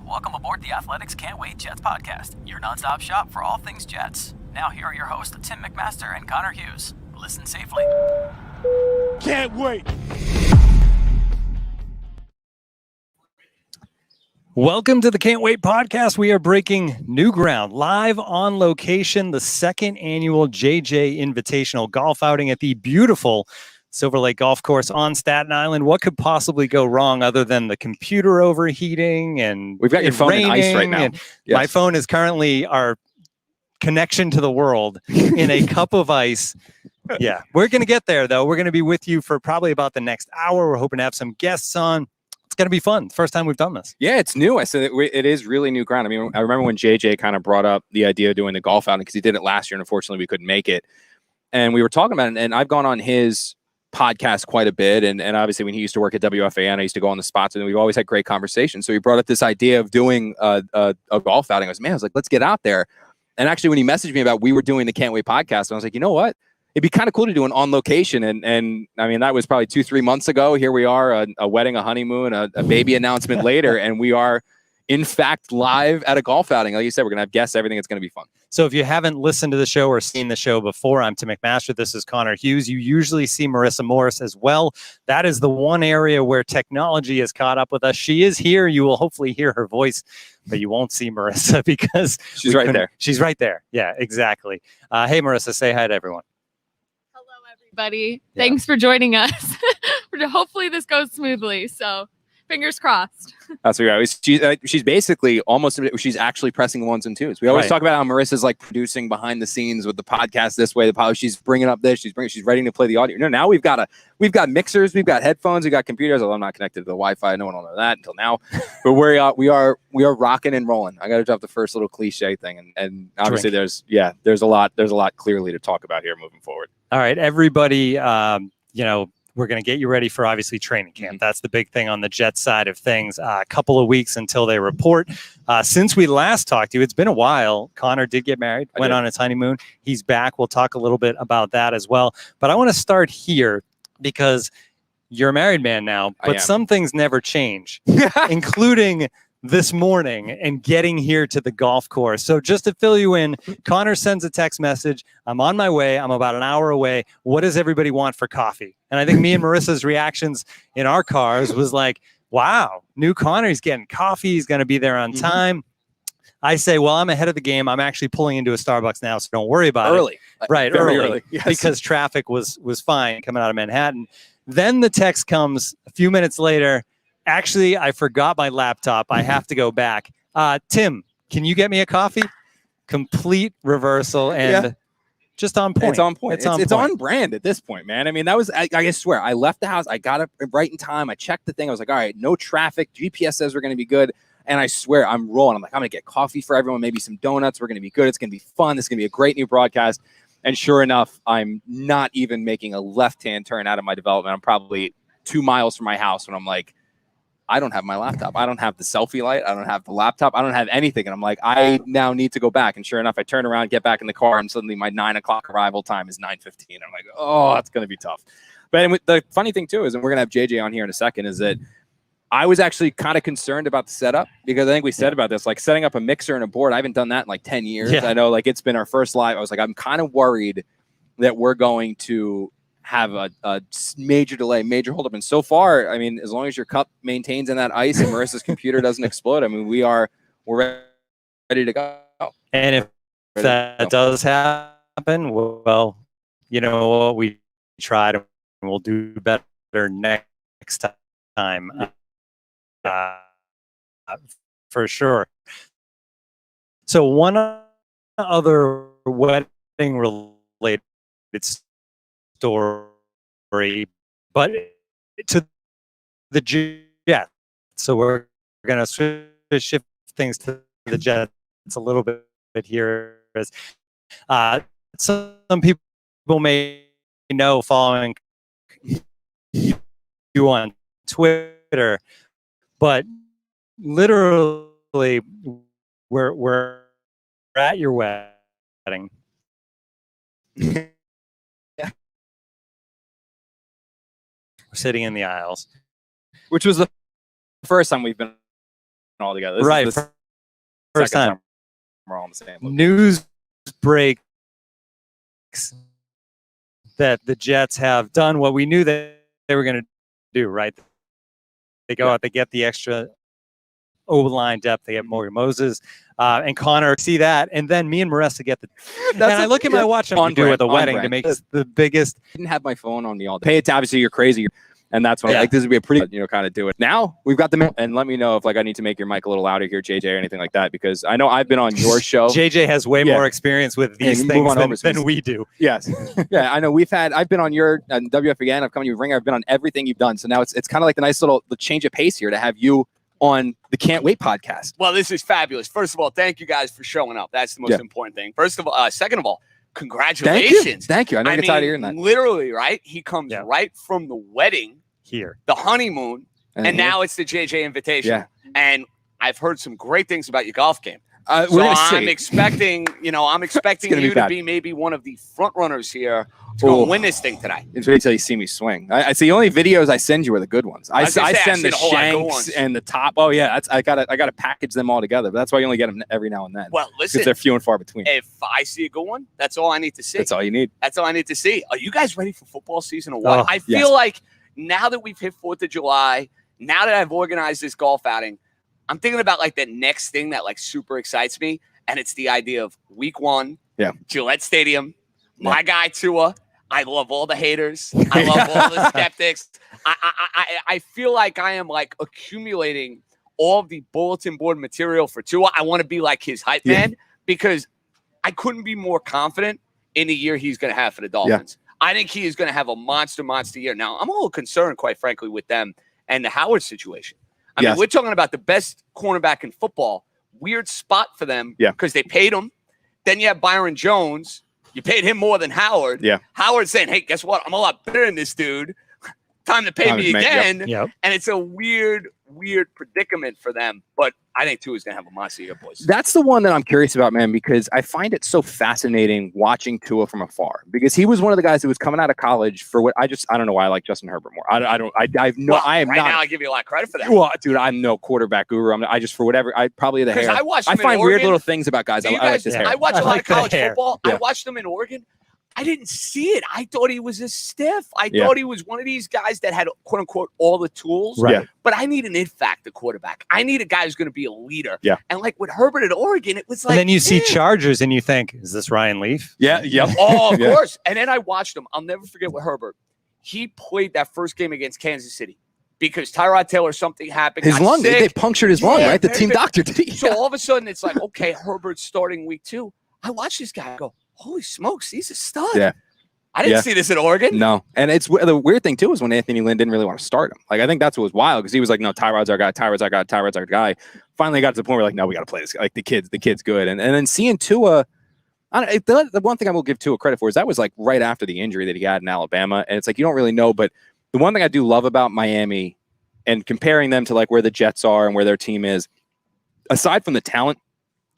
Welcome aboard the Athletics Can't Wait Jets podcast, your nonstop shop for all things Jets. Now here are your hosts, Tim McMaster and Connor Hughes. Listen safely. Can't wait. Welcome to the Can't Wait podcast. We are breaking new ground live on location, the second annual JJ Invitational Golf Outing at the beautiful Silver Lake Golf Course on Staten Island. What could possibly go wrong other than the computer overheating and we've got your phone in ice right now. Yes. My phone is currently our connection to the world in a cup of ice. Yeah, we're going to get there though. We're going to be with you for probably about the next hour. We're hoping to have some guests on. It's going to be fun. First time we've done this. Yeah, it's new. I said it is really new ground. I mean, I remember when JJ kind of brought up the idea of doing the golf outing because he did it last year and unfortunately we couldn't make it. And we were talking about it, and I've gone on his podcast quite a bit, and obviously when he used to work at WFAN, I used to go on the spots, and we've always had great conversations. So he brought up this idea of doing a golf outing. I was like, let's get out there. And actually, when he messaged me about we were doing the Can't Wait podcast, I was like, you know what? It'd be kind of cool to do an on location. And I mean, that was probably 2-3 months ago. Here we are, a wedding, a honeymoon, a baby announcement later, and we are in fact live at a golf outing. Like you said, we're gonna have guests, everything. It's gonna be fun. So if you haven't listened to the show or seen the show before, I'm Tim McMaster. This is Connor Hughes. You usually see Marissa Morris as well. That is the one area where technology has caught up with us. She is here. You will hopefully hear her voice, but you won't see Marissa because she's right there. She's right there. Yeah, exactly. Hey, Marissa, say hi to everyone. Hello, everybody. Yeah. Thanks for joining us. Hopefully this goes smoothly. So fingers crossed. That's right. She's basically she's actually pressing ones and twos. We always talk about how Marissa's like producing behind the scenes with the podcast this way. She's bringing up this. She's ready to play the audio. No, now we've got mixers, we've got headphones, we've got computers. Although I'm not connected to the Wi-Fi, no one will know that until now. But we are rocking and rolling. I got to drop the first little cliche thing, and obviously there's a lot clearly to talk about here moving forward. All right, everybody. We're going to get you ready for, obviously, training camp. That's the big thing on the Jets side of things. A couple of weeks until they report. Since we last talked to you, it's been a while. Connor did get married, went on his honeymoon. He's back. We'll talk a little bit about that as well. But I want to start here because you're a married man now, but some things never change, including this morning and getting here to the golf course. So just to fill you in, Connor sends a text message. I'm on my way. I'm about an hour away. What does everybody want for coffee? And I think me and Marissa's reactions in our cars was like, wow, new Connor, he's getting coffee. He's going to be there on time. I say, well, I'm ahead of the game. I'm actually pulling into a Starbucks now, so don't worry about it. Right, early. Yes. Because traffic was fine coming out of Manhattan. Then the text comes a few minutes later. Actually, I forgot my laptop. I have to go back. Tim, can you get me a coffee? Complete reversal and just on point. It's on point. It's on brand at this point, man. I mean, that was, I swear, I left the house. I got up right in time. I checked the thing. I was like, all right, no traffic. GPS says we're going to be good. And I swear, I'm rolling. I'm like, I'm going to get coffee for everyone, maybe some donuts. We're going to be good. It's going to be fun. This is going to be a great new broadcast. And sure enough, I'm not even making a left-hand turn out of my development. I'm probably 2 miles from my house when I'm like, I don't have my laptop. I don't have the selfie light. I don't have the laptop. I don't have anything. And I'm like, I now need to go back. And sure enough, I turn around, get back in the car, and suddenly my 9 o'clock arrival time is 9:15. I'm like, oh, that's going to be tough. But the funny thing, too, is, and we're going to have JJ on here in a second, is that I was actually kind of concerned about the setup because I think we said about this, like setting up a mixer and a board. I haven't done that in like 10 years. I know it's been our first live. I was like, I'm kind of worried that we're going to have a major delay, major holdup. And so far, I mean, as long as your cup maintains in that ice and Marissa's computer doesn't explode, I mean, we're ready to go. And if that does happen, well, you know what, we tried and we'll do better next time. For sure. So one other wedding related story, but to the Jets. So we're going to shift things to the Jets a little bit here. Some people may know, following you on Twitter, but literally we're at your wedding. We're sitting in the aisles, which was the first time we've been all together. This Right. is the First second time. we're all in the same location. News breaks that the Jets have done what we knew that they were going to do, right? They go out, they get the extra O-line depth, they get Morgan Moses and Connor, see that, and then me and Marissa get the. And I look at my watch and do at the wedding to make the biggest. I didn't have my phone on me all day. Pay it to, obviously, you're crazy. And that's when I'm like, this would be a pretty, kind of do it. Now we've got the, and let me know if like I need to make your mic a little louder here, JJ, or anything like that, because I know I've been on your show. JJ has way more experience with these things than we do. Yes. Yeah, I know I've been on your WF again. I've come to you Ringer. I've been on everything you've done. So now it's kind of like the nice little change of pace here to have you on the Can't Wait podcast. Well, this is fabulous. First of all, thank you guys for showing up. That's the most important thing. First of all, second of all, congratulations. Thank you. I never get tired of hearing that. Literally, right? He comes right from the wedding. Here, the honeymoon, and now it's the JJ Invitational. Yeah. And I've heard some great things about your golf game. So I'm expecting, you to be maybe one of the front runners here to go win this thing tonight. It's wait till you see me swing. I see. The only videos I send you are the good ones. I send the shanks and the top. Oh yeah, I gotta package them all together. But that's why you only get them every now and then. Well, listen, because they're few and far between. If I see a good one, that's all I need to see. That's all you need. That's all I need to see. Are you guys ready for football season or what? I feel like now that we've hit 4th of July, now that I've organized this golf outing, I'm thinking about like the next thing that like super excites me. And it's the idea of week 1, Gillette Stadium, my guy Tua. I love all the haters. I love all the skeptics. I feel like I am like accumulating all of the bulletin board material for Tua. I want to be like his hype man because I couldn't be more confident in the year he's going to have for the Dolphins. I think he is going to have a monster year. Now, I'm a little concerned, quite frankly, with them and the Howard situation. I mean, we're talking about the best cornerback in football. Weird spot for them because they paid him. Then you have Byron Jones. You paid him more than Howard. Yeah. Howard's saying, hey, guess what? I'm a lot better than this dude. Time to pay me again. And it's a weird predicament for them. But I think Tua is going to have a monster year, boys. That's the one that I'm curious about, man, because I find it so fascinating watching Tua from afar. Because he was one of the guys who was coming out of college for what I don't know why I like Justin Herbert more. I am not. Now I give you a lot of credit for that. Well, dude, I'm no quarterback guru. I just for whatever. I probably the hair. I find weird little things about guys. I like this hair. I watch a lot of college football. I watched them in Oregon. I didn't see it. I thought he was a stiff. I thought he was one of these guys that had, quote unquote, all the tools. Right. But I need an it factor quarterback. I need a guy who's going to be a leader. Yeah. And like with Herbert at Oregon, it was like. And then you see Chargers and you think, is this Ryan Leaf? Yeah. Yep. Oh, of course. And then I watched him. I'll never forget with Herbert. He played that first game against Kansas City because Tyrod Taylor, something happened. His lung, they punctured his lung, right? The team doctor did. So all of a sudden, it's like, okay, Herbert's starting week 2. I watched this guy go, holy smokes, he's a stud. Yeah. I didn't see this in Oregon. No. And it's the weird thing, too, is when Anthony Lynn didn't really want to start him. Like, I think that's what was wild because he was like, no, Tyrod's our guy. Tyrod's our guy. Finally got to the point where, like, no, we got to play this. Like, the kid's good. And then seeing Tua, the one thing I will give Tua credit for is that was like right after the injury that he had in Alabama. And it's like, you don't really know. But the one thing I do love about Miami and comparing them to like where the Jets are and where their team is, aside from the talent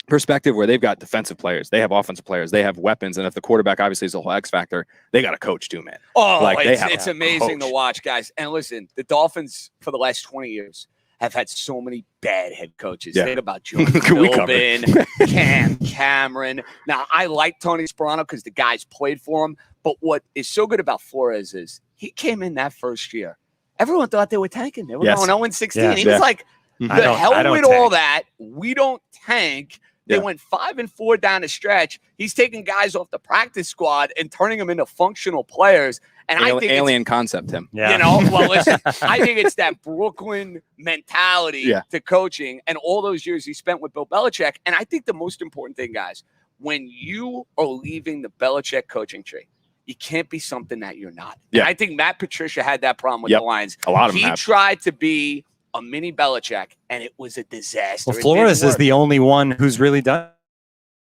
perspective where they've got defensive players, they have offensive players, they have weapons, and if the quarterback obviously is a whole X factor, they got a coach too, man. Oh, like it's amazing to watch, guys. And listen, the Dolphins for the last 20 years have had so many bad head coaches. Think about Jordan Philbin, Cameron. Now, I like Tony Sparano because the guys played for him, but what is so good about Flores is he came in that first year. Everyone thought they were tanking. They were going 0-16. He was like, the hell with all that. We don't tank. They went 5-4 down the stretch. He's taking guys off the practice squad and turning them into functional players. And I think alien concept him. You know, well, listen, I think it's that Brooklyn mentality to coaching and all those years he spent with Bill Belichick. And I think the most important thing, guys, when you are leaving the Belichick coaching tree, you can't be something that you're not. And I think Matt Patricia had that problem with the Lions. A lot of them He tried to be a mini Belichick, and it was a disaster. Well, Flores is the only one who's really done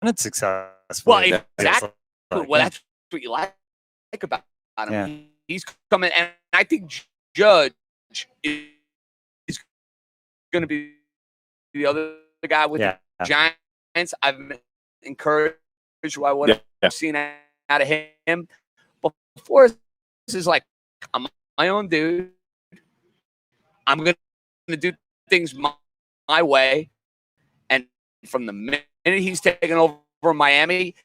it successfully. Well, exactly. Well, that's what you like about him. Yeah. He's coming, and I think Judge is going to be the other guy with the Giants. I've been encouraged by what I've seen out of him. But Flores is like, I'm my own dude. I'm going to do things my my way. And from the minute he's taken over Miami,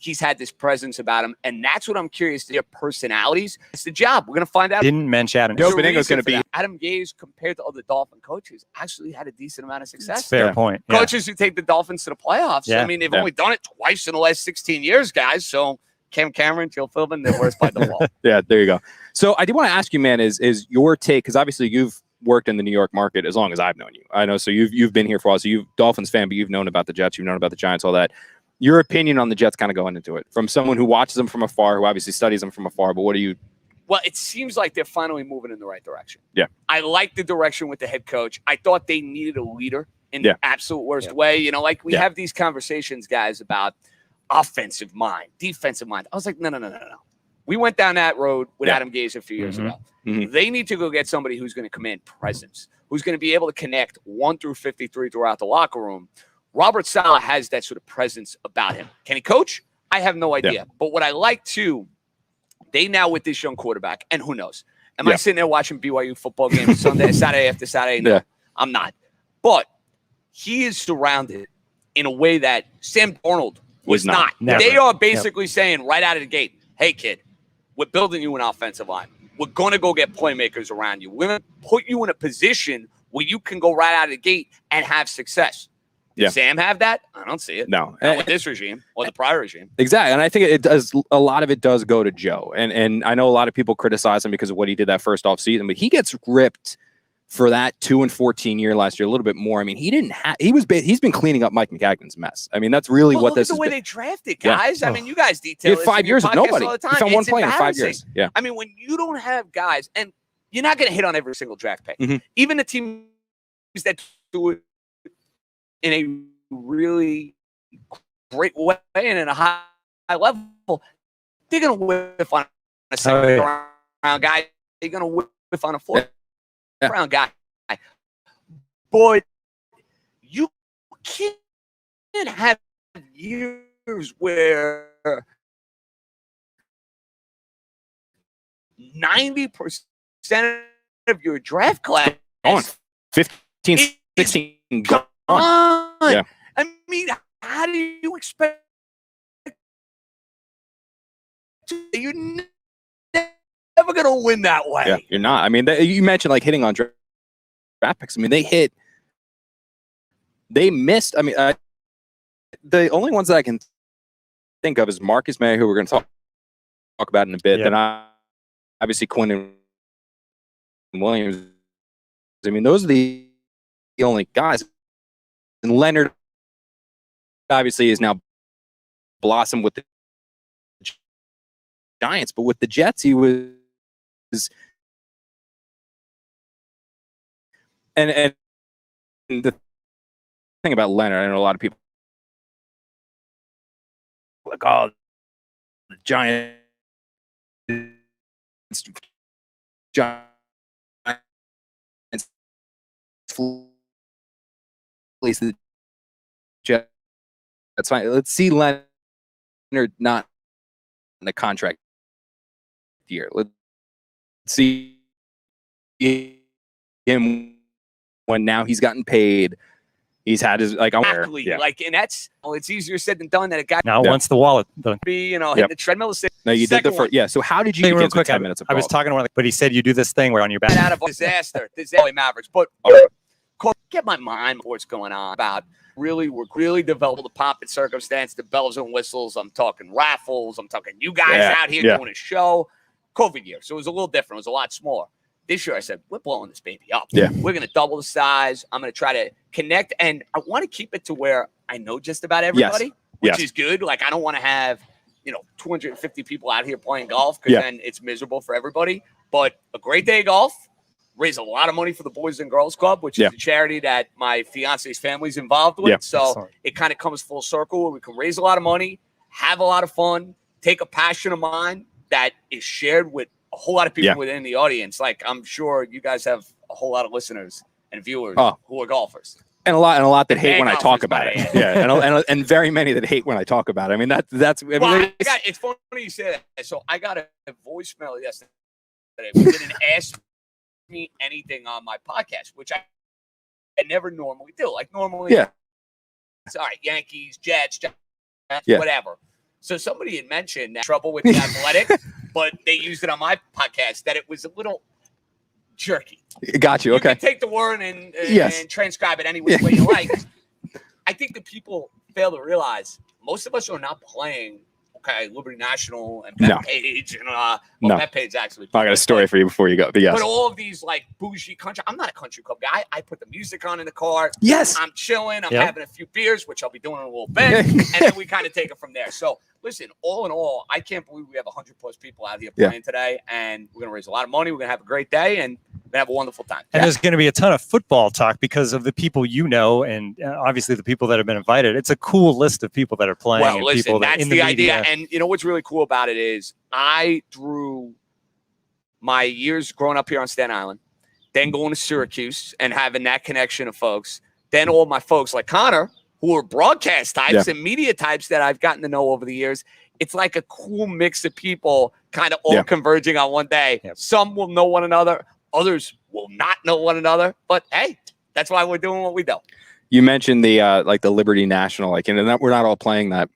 he's had this presence about him, and that's what I'm curious to their personalities. It's the job. We're going to find out. Didn't mention Adam. Joe Beningo's going to be. Adam Gase, compared to other Dolphin coaches, actually had a decent amount of success. That's fair point. Yeah. Coaches who take the Dolphins to the playoffs. Yeah. I mean, they've only done it twice in the last 16 years, guys. So Cam Cameron, Joe Philbin, they're worse by default. Yeah, there you go. So I did want to ask you, man, is your take, because obviously you've worked in the New York market as long as I've known you. I know, so you've been here for a while. So you've Dolphins fan, but you've known about the Jets, you've known about the Giants, all that. Your opinion on the Jets kind of going into it from someone who watches them from afar, who obviously studies them from afar. But what do you? Well, it seems like they're finally moving in the right direction. Yeah. I like the direction with the head coach. I thought they needed a leader in the absolute worst way. You know, like we have these conversations, guys, about offensive mind, defensive mind. I was like, no. We went down that road with Adam Gase a few years ago. Mm-hmm. They need to go get somebody who's going to command presence, who's going to be able to connect 1 through 53 throughout the locker room. Robert Saleh has that sort of presence about him. Can he coach? I have no idea. But what I like, too, they now with this young quarterback, and who knows? Am I sitting there watching BYU football games Saturday after Saturday? No, I'm not. But he is surrounded in a way that Sam Darnold was not. Never. They are basically saying right out of the gate, hey, kid, we're building you an offensive line. We're going to go get playmakers around you. We're going to put you in a position where you can go right out of the gate and have success. Did Sam have that? I don't see it. No. Not with this regime or the prior regime. Exactly. And I think it does. A lot of it does go to Joe. And I know a lot of people criticize him because of what he did that first offseason, but he gets ripped for that 2-14 year last year, a little bit more. I mean, he's been cleaning up Mike McCagnon's mess. I mean, that's really what this is. Look at the way they drafted, guys. I mean, you guys detail this 5 years of nobody. All the time. He found one play in 5 years. Yeah. I mean, when you don't have guys, and you're not going to hit on every single draft pick. Mm-hmm. Even the teams that do it in a really great way and in a high level, they're going to whiff on a second round guy. They're going to whiff on a fourth round guy. But you can't have years where 90% of your draft class on 15, 16 gone. Yeah. I mean, how do you expect you're never going to win that way? Yeah, you're not. I mean, you mentioned like hitting on draft picks. I mean, they missed. I mean, the only ones that I can think of is Marcus Maye, who we're going to talk about in a bit. Then obviously Quinn and Williams. I mean, those are the only guys. And Leonard obviously is now blossomed with the Giants, but with the Jets, he was. And the thing about Leonard, I know a lot of people like, oh, the Giants fleece the Jets. That's fine. Let's see Leonard not in the contract year. Let's see him when now he's gotten paid. He's had his exactly. And that's it's easier said than done that a guy now wants the wallet be hitting the treadmill. No, you did the first. Yeah. So how did you real quick? 10 minutes? I was talking to one, but he said you do this thing where on your back out of disaster Mavericks, but get my mind what's going on about. We're really developed the pomp and circumstance, the bells and whistles. I'm talking raffles. I'm talking you guys out here doing a show. COVID year, so it was a little different. It was a lot smaller. This year, I said, we're blowing this baby up. Yeah. We're going to double the size. I'm going to try to connect, and I want to keep it to where I know just about everybody, which is good. Like, I don't want to have, 250 people out here playing golf because then it's miserable for everybody. But a great day of golf, raise a lot of money for the Boys and Girls Club, which is a charity that my fiance's family's involved with. So it kind of comes full circle where we can raise a lot of money, have a lot of fun, take a passion of mine that is shared with a whole lot of people within the audience. Like, I'm sure you guys have a whole lot of listeners and viewers who are golfers. And a lot that hate when I talk about it. And very many that hate when I talk about it. I mean, that's. It's funny you say that. So I got a voicemail yesterday. They didn't ask me anything on my podcast, which I never normally do. Like normally, Yeah. it's all right, Yankees, Jets, Yeah. whatever. So somebody had mentioned that trouble with the Athletic, but they used it on my podcast that it was a little jerky. Got you. Okay. You can take the word and Yes. transcribe it any way you like. I think that people fail to realize most of us are not playing. Okay, Liberty National and Bethpage and Bethpage actually. I got a story for you before you go. But yes. But all of these like bougie country. I'm not a country club guy. I put the music on in the car. Yes. I'm chilling. I'm Yep. having a few beers, which I'll be doing in a little bit, and then we kind of take it from there. So listen, all in all, I can't believe we have 100+ people out here playing today, and we're gonna raise a lot of money. We're gonna have a great day, and we're gonna have a wonderful time. And there's going to be a ton of football talk because of the people you know, and obviously the people that have been invited. It's a cool list of people that are playing. Well, and listen, people that that's in the media. idea. And you know what's really cool about it is I through my years growing up here on Staten Island, then going to Syracuse and having that connection of folks, then all my folks like Connor, who are broadcast types and media types that I've gotten to know over the years. It's like a cool mix of people kind of all converging on one day. Yep. Some will know one another. Others will not know one another. But, hey, that's why we're doing what we do. You mentioned the like the Liberty National, like, and we're not all playing that.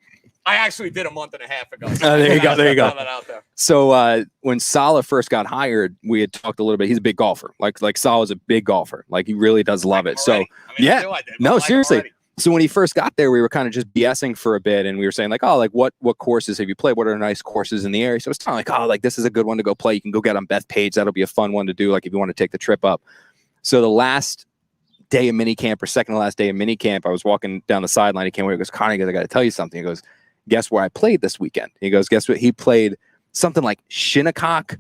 I actually did a month and a half ago. There you go. There you go. That out there. So when Saleh first got hired, we had talked a little bit. He's a big golfer. Like Saleh's a big golfer. Like he really does love it. So I mean, I did, no, but seriously. already. So when he first got there, we were kind of just BSing for a bit, and we were saying like, oh, like what courses have you played? What are nice courses in the area? So it's kind of like, oh, like this is a good one to go play. You can go get on Bethpage. That'll be a fun one to do. Like if you want to take the trip up. So the last day of minicamp or second to last day of minicamp, I was walking down the sideline. He came over. He goes, Connie, he goes, I got to tell you something. He goes, guess where I played this weekend? He goes, guess what? He played something like Shinnecock,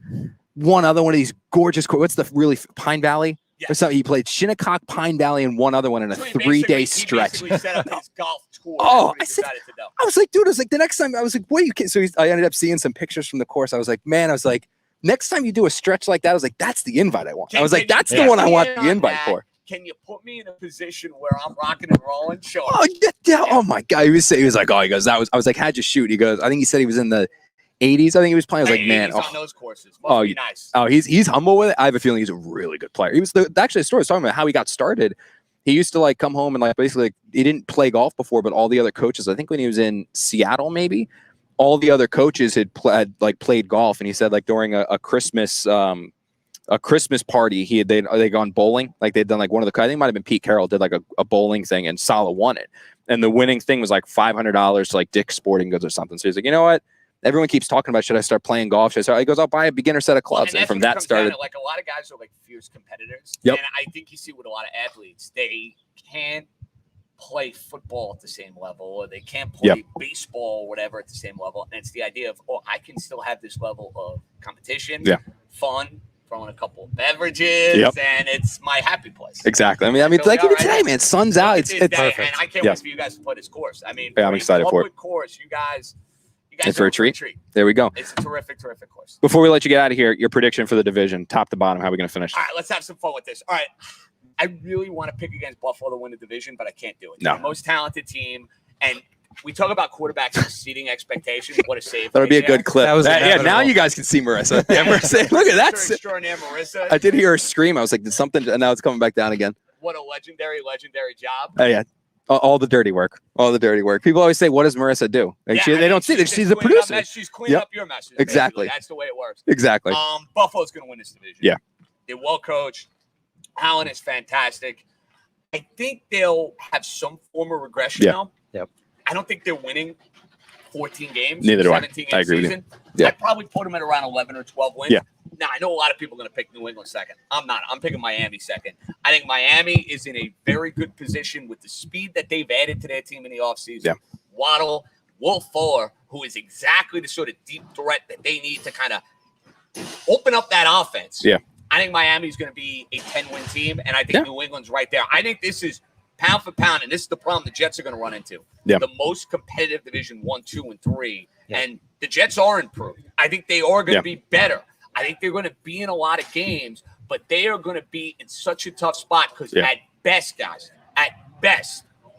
one other one of these gorgeous. What's the really Pine Valley? Or something. He played Shinnecock, Pine Valley, and one other one in a 3-day stretch. He set up his golf tour. Oh, I was like, dude, I was like, the next time, I was like, what do you? So I ended up seeing some pictures from the course. I was like, man, I was like, next time you do a stretch like that, I was like, that's the invite I want. I was like, that's the one I want the invite for. Can you put me in a position where I'm rocking and rolling? Sure. Oh yeah. Oh my god, he was like, oh, he goes, that was. I was like, how'd you shoot? He goes, I think he said he was in the 80s. I think he was playing. I was like, man, on those courses. Must be nice. Oh, he's humble with it. I have a feeling he's a really good player. He was actually the story was talking about how he got started. He used to like come home and like basically like, he didn't play golf before, but all the other coaches, I think when he was in Seattle, maybe all the other coaches had played golf, and he said like during a Christmas party, they'd gone bowling, like they'd done like one of the, I think it might have been Pete Carroll did like a bowling thing, and Saleh won it, and the winning thing was like $500 to like Dick's Sporting Goods or something. So he's like, you know what? Everyone keeps talking about, should I start playing golf? He goes, I'll buy a beginner set of clubs. And from that started. Like a lot of guys are like fierce competitors. Yep. And I think you see with a lot of athletes, they can't play football at the same level, or they can't play baseball or whatever at the same level. And it's the idea of, I can still have this level of competition, fun, throwing a couple of beverages, and it's my happy place. Exactly. I mean, like even today, man, sun's out. It's perfect. And I can't wait for you guys to play this course. I mean, I'm excited for it. Course, you guys it's for a treat. There we go. It's a terrific course. Before we let you get out of here, your prediction for the division, top to bottom, how are we going to finish? All right, let's have some fun with this. All right. I really want to pick against Buffalo to win the division, but I can't do it. No. They're the most talented team, and we talk about quarterbacks exceeding expectations. What a save. That'll be a good clip. That was now you guys can see Marissa. Yeah, Marissa. Look at that. Extraordinary Marissa. I did hear her scream. I was like, did something, and now it's coming back down again. What a legendary job. Oh, yeah. All the dirty work. People always say, what does Marissa do? Like, they don't see that she's a producer. She's cleaning up your message. Exactly. That's the way it works. Exactly. Buffalo's going to win this division. Yeah. They're well coached. Allen is fantastic. I think they'll have some form of regression now. Yep. I don't think they're winning 14 games. Neither do I. 17 I agree season. with you. Yeah. I'd probably put them at around 11 or 12 wins. Yeah. Now, I know a lot of people are going to pick New England second. I'm not. I'm picking Miami second. I think Miami is in a very good position with the speed that they've added to their team in the offseason. Yeah. Waddle, Will Fuller, who is exactly the sort of deep threat that they need to kind of open up that offense. Yeah. I think Miami's going to be a 10-win team, and I think New England's right there. I think this is pound for pound, and this is the problem the Jets are going to run into. Yeah. The most competitive division 1, 2, and 3, and the Jets are improved. I think they are going to be better. I think they're going to be in a lot of games, but they are going to be in such a tough spot because at best, guys, I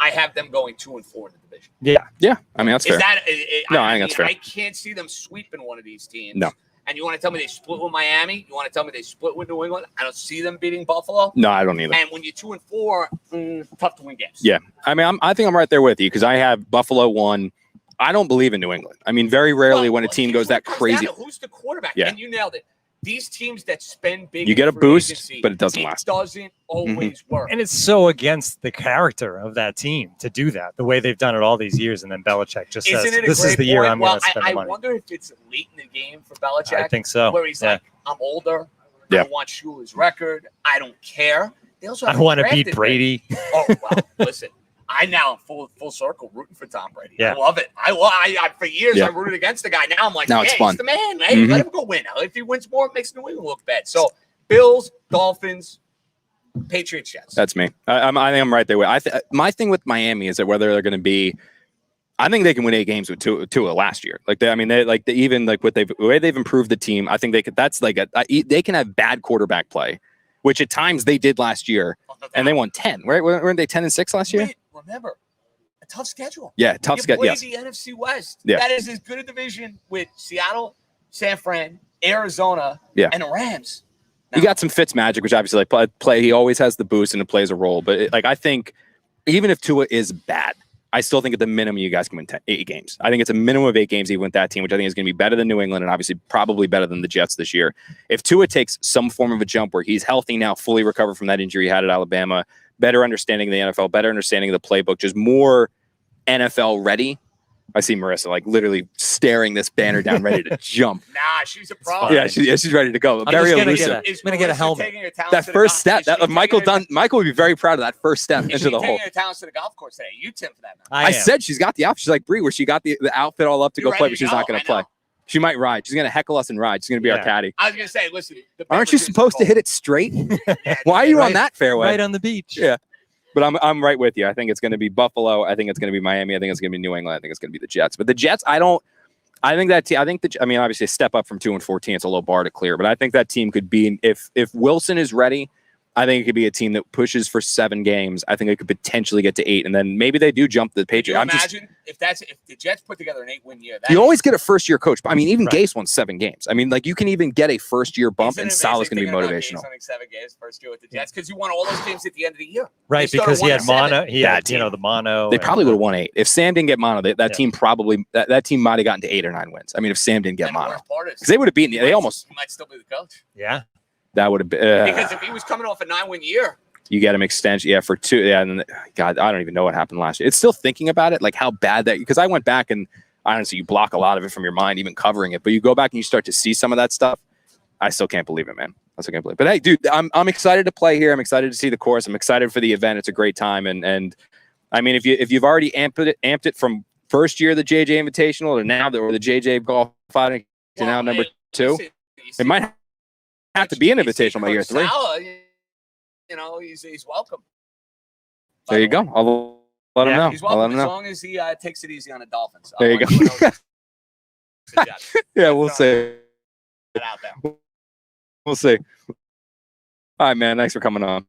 have them going 2 and 4 in the division. Yeah. I mean, that's fair. I think that's fair. I can't see them sweeping one of these teams. No. And you want to tell me they split with Miami? You want to tell me they split with New England? I don't see them beating Buffalo. No, I don't either. And when you're 2-4, tough to win games. Yeah, I mean, I think I'm right there with you because I have Buffalo 1. I don't believe in New England. I mean, very rarely when a team goes that crazy. Who's the quarterback? Yeah. And you nailed it. These teams that spend big, you get a boost, but it doesn't last. It doesn't always work. And it's so against the character of that team to do that, the way they've done it all these years. And then Belichick just says, this is the year I'm going to spend the money. I wonder if it's late in the game for Belichick. I think so. Where he's like, I'm older. I don't want Shula's record. I don't care. They also I want to beat Brady. Oh, well, listen. I now am full circle rooting for Tom Brady. Yeah. I love it. I for years I rooted against the guy. Now I'm like, now it's fun. He's the man. Hey, let him go win. If he wins more, it makes New England look bad. So Bills, Dolphins, Patriots, Jets. That's me. I think I'm right there with. My thing with Miami is that whether they're going to be, I think they can win 8 games with Tua last year. Even with the way they've improved the team. I think they could. That's like they can have bad quarterback play, which at times they did last year, and they won 10. Right? Weren't they 10-6 last year? Remember, a tough schedule. Yeah, tough schedule. Yes. The NFC West. Yeah. That is as good a division with Seattle, San Fran, Arizona, and the Rams. You got some Fitz magic, which obviously play. He always has the boost and it plays a role. But I think even if Tua is bad, I still think at the minimum you guys can win 8 games. I think it's a minimum of 8 games even with that team, which I think is going to be better than New England and obviously probably better than the Jets this year. If Tua takes some form of a jump where he's healthy now, fully recovered from that injury he had at Alabama, better understanding the NFL, better understanding the playbook, just more NFL ready. I see Marissa like literally staring this banner down, ready to jump. Nah, she's a problem. Yeah, she's ready to go. Very elusive. I'm going to get a helmet. That first step, Michael would be very proud of that first step into the hole. Taking her talents to the golf course today. You, Tim, for that matter. I said she's got the outfit. She's like Bree, where she got the outfit all up to go play, but she's not going to play. She might ride. She's going to heckle us and ride. She's going to be our caddy. I was going to say, listen. Aren't you supposed to hit it straight? Why are you on that fairway? Right on the beach. Yeah. But I'm right with you. I think it's going to be Buffalo. I think it's going to be Miami. I think it's going to be New England. I think it's going to be the Jets. But the Jets, I think that team, obviously a step up from 2-14, it's a low bar to clear. But I think that team could be, if Wilson is ready, I think it could be a team that pushes for 7 games. I think it could potentially get to 8, and then maybe they do jump the Patriots. Imagine if the Jets put together an 8-win year. You always get a first-year coach. I mean, even Gase won 7 games. I mean, like you can even get a first-year bump, and Saleh's going to be motivational. Winning 7 games first year with the Jets because you won all those games at the end of the year. Right, because he had mono. He had the mono. They probably would have won 8 if Sam didn't get mono. That team probably that team might have gotten to 8 or 9 wins. I mean, if Sam didn't get mono, because they would have beaten. They almost. He might still be the coach. Yeah. That would have been because if he was coming off a 9-win year, you get him extension, for 2. Yeah, and God, I don't even know what happened last year. It's still thinking about it, like how bad that. Because I went back and honestly, you block a lot of it from your mind, even covering it. But you go back and you start to see some of that stuff. I still can't believe it, man. I still can't believe it. But hey, dude, I'm excited to play here. I'm excited to see the course. I'm excited for the event. It's a great time, and I mean, if you've already amped it from first year of the JJ Invitational to now the JJ Golf Outing to now number 2, it might have to be an Invitational by year 3. You know, he's welcome. There you go. I'll let him know. He's welcome I'll let him know. As long as he takes it easy on the Dolphins. There you go. Yeah, we'll see. Out there. We'll see. All right, man. Thanks for coming on.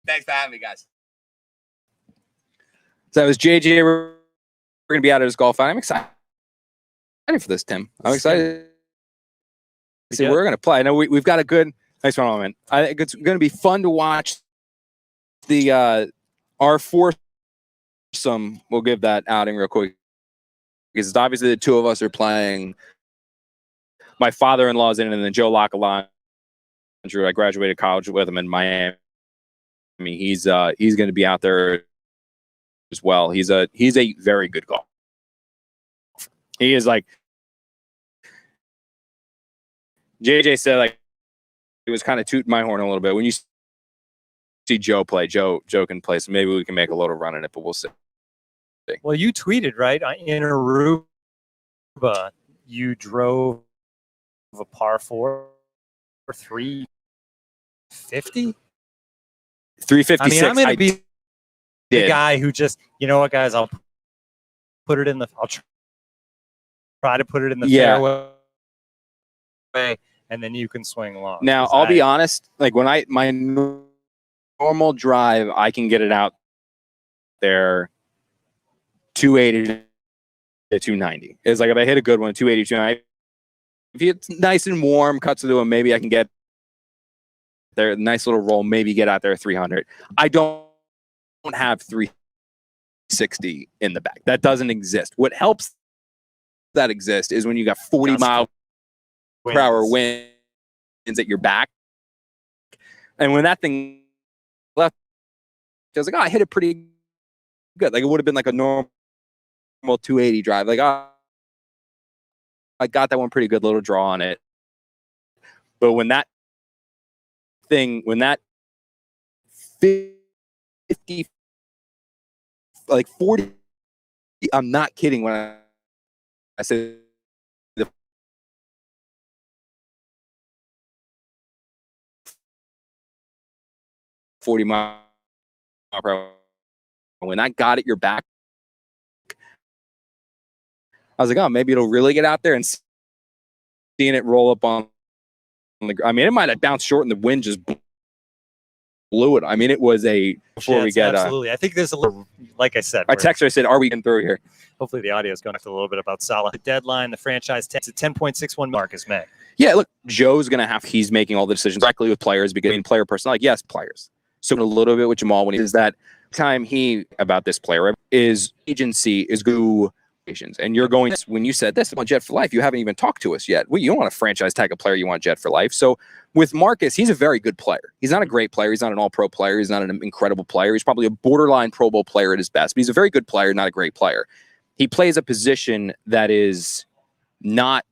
Thanks for having me, guys. So that was JJ. We're going to be out at his golf outing. I'm excited for this, Tim. I'm excited. See, we're going to play. I know we've got a good. Thanks for man. I think it's going to be fun to watch the our foursome. We'll give that outing real quick because it's obviously the 2 of us are playing. My father-in-law's in it, and then Joe Lockalandro. I graduated college with him in Miami. I mean, he's going to be out there as well. He's a very good golfer. He is like JJ said, like. It was kind of tooting my horn a little bit. When you see Joe play, Joe can play, so maybe we can make a little run in it, but we'll see. Well, you tweeted, right? In Aruba, you drove a par 4 for 350? 356. I mean, I'm going to be the guy who just, you know what, guys, I'll put it in the, I'll try to put it in the fairway. And then you can swing long. Now, I'll be honest. Like when my normal drive, I can get it out there 280 to 290. It's like if I hit a good one, 280, 290. if it's nice and warm, cuts to him, maybe I can get there. Nice little roll, maybe get out there 300. I don't have 360 in the back. That doesn't exist. What helps that exist is when you got 40 mile per hour winds at your back. And when that thing left, I was like, oh, I hit it pretty good. Like it would have been like a normal 280 drive. Like, oh, I got that one pretty good, little draw on it. But when that 50, like 40, I'm not kidding when I say the 40 mile per hour, when I got at your back, I was like, oh, maybe it'll really get out there, and seeing it roll up on the, I mean, it might have bounced short and the wind just blew it. I mean, it was a, before we get, absolutely. I think there's a little, like I said, I texted her, I said, are we getting through here? Hopefully the audio is going to a little bit about Saleh. The deadline, the franchise, it's a 10.61 Marcus Maye. Yeah, look, Joe's going to have, he's making all the decisions directly with players because player personnel, like, yes, players. So a little bit with Jamal when he is that time about this player is agency is go. And you're going, when you said this about Jet for Life, you haven't even talked to us yet. Well, you don't want to franchise tag a player, you want Jet for Life. So with Marcus, he's a very good player. He's not a great player. He's not an all-pro player. He's not an incredible player. He's probably a borderline Pro Bowl player at his best, but he's a very good player, not a great player. He plays a position that is not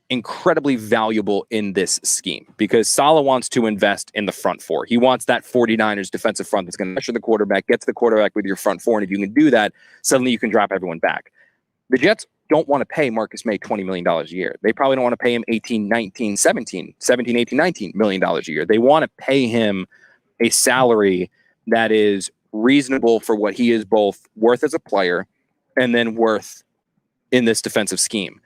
incredibly valuable in this scheme because Saleh wants to invest in the front four. He wants that 49ers defensive front that's going to pressure the quarterback, get to the quarterback with your front four, and if you can do that, suddenly you can drop everyone back. The Jets don't want to pay Marcus Maye $20 million a year. They probably don't want to pay him 18, 18, 19 million dollars a year. They want to pay him a salary that is reasonable for what he is both worth as a player and then worth in this defensive scheme.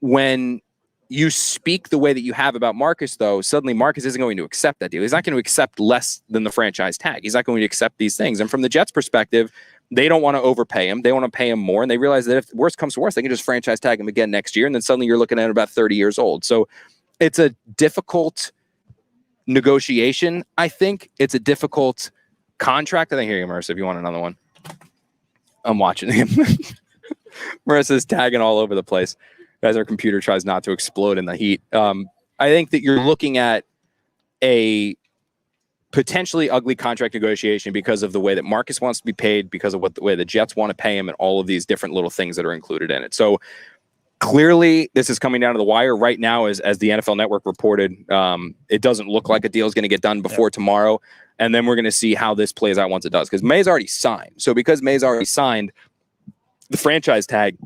When you speak the way that you have about Marcus, though, suddenly Marcus isn't going to accept that deal. He's not going to accept less than the franchise tag. He's not going to accept these things. And from the Jets' perspective, they don't want to overpay him. They want to pay him more. And they realize that if worse comes to worse, they can just franchise tag him again next year. And then suddenly you're looking at about 30 years old. So it's a difficult negotiation, I think. It's a difficult contract. I think, here you go, Marissa, if you want another one. I'm watching him. Marissa's tagging all over the place as our computer tries not to explode in the heat. I think that you're looking at a potentially ugly contract negotiation because of the way that Marcus wants to be paid, because of the way the Jets want to pay him, and all of these different little things that are included in it. So clearly this is coming down to the wire right now. As the NFL Network reported, it doesn't look like a deal is going to get done before tomorrow. And then we're going to see how this plays out once it does, because Maye's already signed. So because Maye's already signed the franchise tag,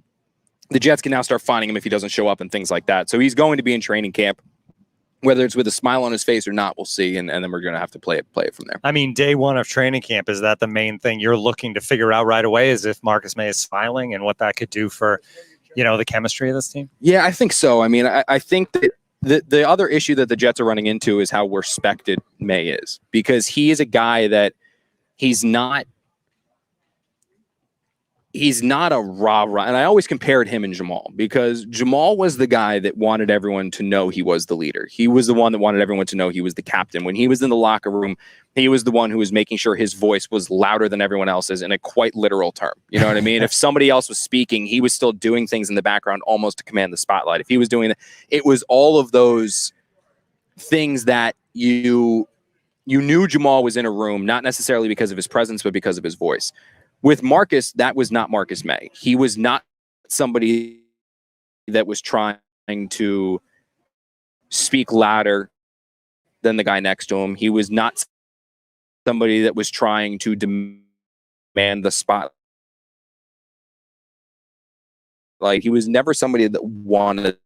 the Jets can now start finding him if he doesn't show up and things like that. So he's going to be in training camp. Whether it's with a smile on his face or not, we'll see, and then we're going to have to play it from there. I mean, day one of training camp, is that the main thing you're looking to figure out right away, is if Marcus Maye is smiling and what that could do for, the chemistry of this team? Yeah, I think so. I mean, I think that the other issue that the Jets are running into is how respected Maye is, because he is a guy that he's not a rah-rah. And I always compared him and Jamal, because Jamal was the guy that wanted everyone to know he was the leader. He was the one that wanted everyone to know he was the captain. When he was in the locker room, he was the one who was making sure his voice was louder than everyone else's, in a quite literal term. You know what I mean? If somebody else was speaking, he was still doing things in the background almost to command the spotlight. If he was doing it was all of those things that you knew Jamal was in a room, not necessarily because of his presence, but because of his voice. With Marcus, that was not Marcus Maye. He was not somebody that was trying to speak louder than the guy next to him. He was not somebody that was trying to demand the spot. Like, he was never somebody that wanted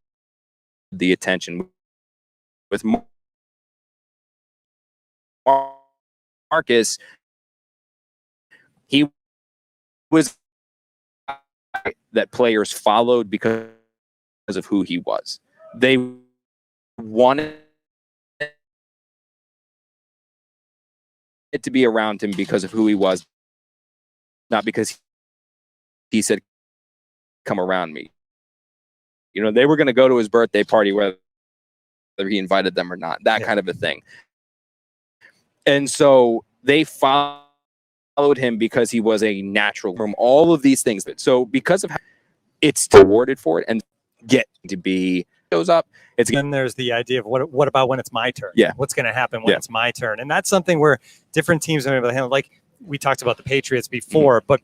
the attention. With Marcus, he was that players followed because of who he was. They wanted it to be around him because of who he was, not because he said, "Come around me." They were going to go to his birthday party whether whether he invited them or not, that kind of a thing. And so they followed him because he was a natural from all of these things. So because of how it's rewarded for it and get to be goes up, it's then there's the idea of what about when it's my turn? Yeah. What's going to happen when it's my turn? And that's something where different teams are able to handle. Like we talked about the Patriots before, but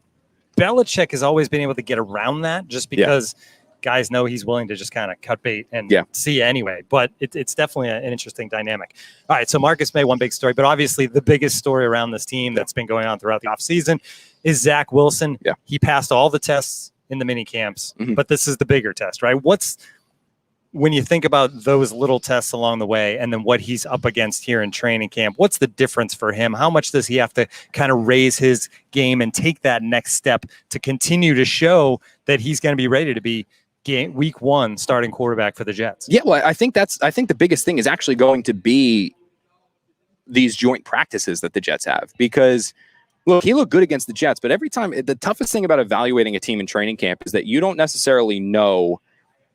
Belichick has always been able to get around that just because guys know he's willing to just kind of cut bait and see anyway. But it's definitely an interesting dynamic. All right, so Marcus Maye, one big story, but obviously the biggest story around this team that's been going on throughout the offseason is Zach Wilson. Yeah. He passed all the tests in the mini camps, but this is the bigger test, right? When you think about those little tests along the way and then what he's up against here in training camp, what's the difference for him? How much does he have to kind of raise his game and take that next step to continue to show that he's going to be ready to be week one starting quarterback for the Jets? Yeah, well, I think the biggest thing is actually going to be these joint practices that the Jets have, because look, he looked good against the Jets, but every time the toughest thing about evaluating a team in training camp is that you don't necessarily know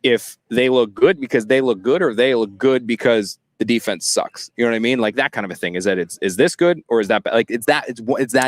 if they look good because they look good or they look good because the defense sucks. You know what I mean? Like that kind of a thing. Is that is this good or is that bad? Like it's that.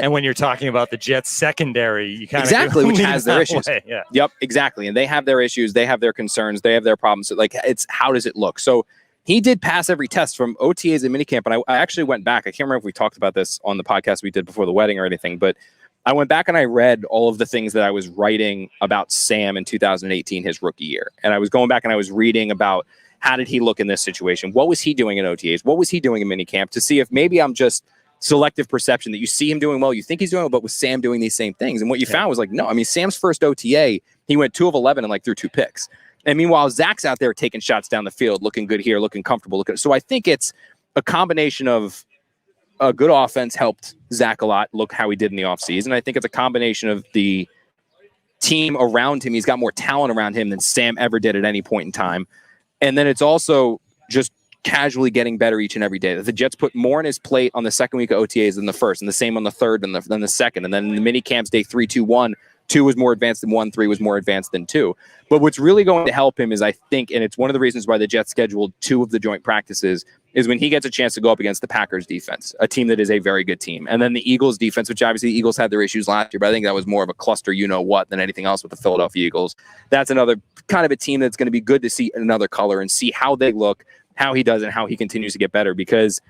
And when you're talking about the Jets secondary, you kind of which has their issues. Yeah. Yep, exactly. And they have their issues. They have their concerns. They have their problems. So like it's how does it look? So he did pass every test from OTAs and minicamp. And I actually went back. I can't remember if we talked about this on the podcast we did before the wedding or anything, but I went back and I read all of the things that I was writing about Sam in 2018, his rookie year. And I was going back and I was reading about how did he look in this situation? What was he doing in OTAs? What was he doing in minicamp? To see if maybe I'm just selective perception that you see him doing well, you think he's doing well, but with Sam doing these same things. And what you found was like, no, I mean, Sam's first OTA, he went 2 of 11 and like threw 2 picks. And meanwhile, Zach's out there taking shots down the field, looking good here, looking comfortable. So I think it's a combination of a good offense helped Zach a lot. Look how he did in the offseason. I think it's a combination of the team around him. He's got more talent around him than Sam ever did at any point in time. And then it's also just casually getting better each and every day. The Jets put more on his plate on the second week of OTAs than the first, and the same on the third and then the second. And then in the mini camps, day 3, 2, 1, 2 was more advanced than 1, 3 was more advanced than 2. But what's really going to help him is, I think, and it's one of the reasons why the Jets scheduled 2 of the joint practices, is when he gets a chance to go up against the Packers defense, a team that is a very good team. And then the Eagles defense, which obviously the Eagles had their issues last year, but I think that was more of a cluster you-know-what than anything else with the Philadelphia Eagles. That's another kind of a team that's going to be good to see another color and see how they look, how he does, and how he continues to get better. Because,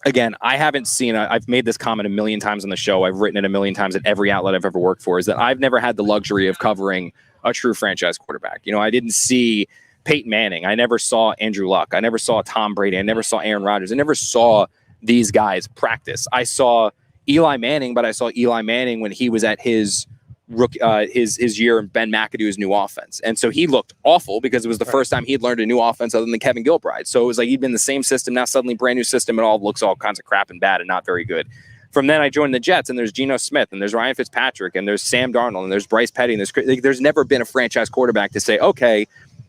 again, I haven't seen, I've made this comment a million times on the show, I've written it a million times at every outlet I've ever worked for, is that I've never had the luxury of covering a true franchise quarterback. You know, I didn't see Peyton Manning. I never saw Andrew Luck. I never saw Tom Brady. I never saw Aaron Rodgers. I never saw these guys practice. I saw Eli Manning, but I saw Eli Manning when he was at his rookie, his year in Ben McAdoo's new offense. And so he looked awful because it was the first time he'd learned a new offense other than Kevin Gilbride. So it was like he'd been in the same system, now suddenly brand new system, and all looks all kinds of crap and bad and not very good. From then I joined the Jets, and there's Geno Smith, and there's Ryan Fitzpatrick, and there's Sam Darnold, and there's Bryce Petty, and there's never been a franchise quarterback to say, okay,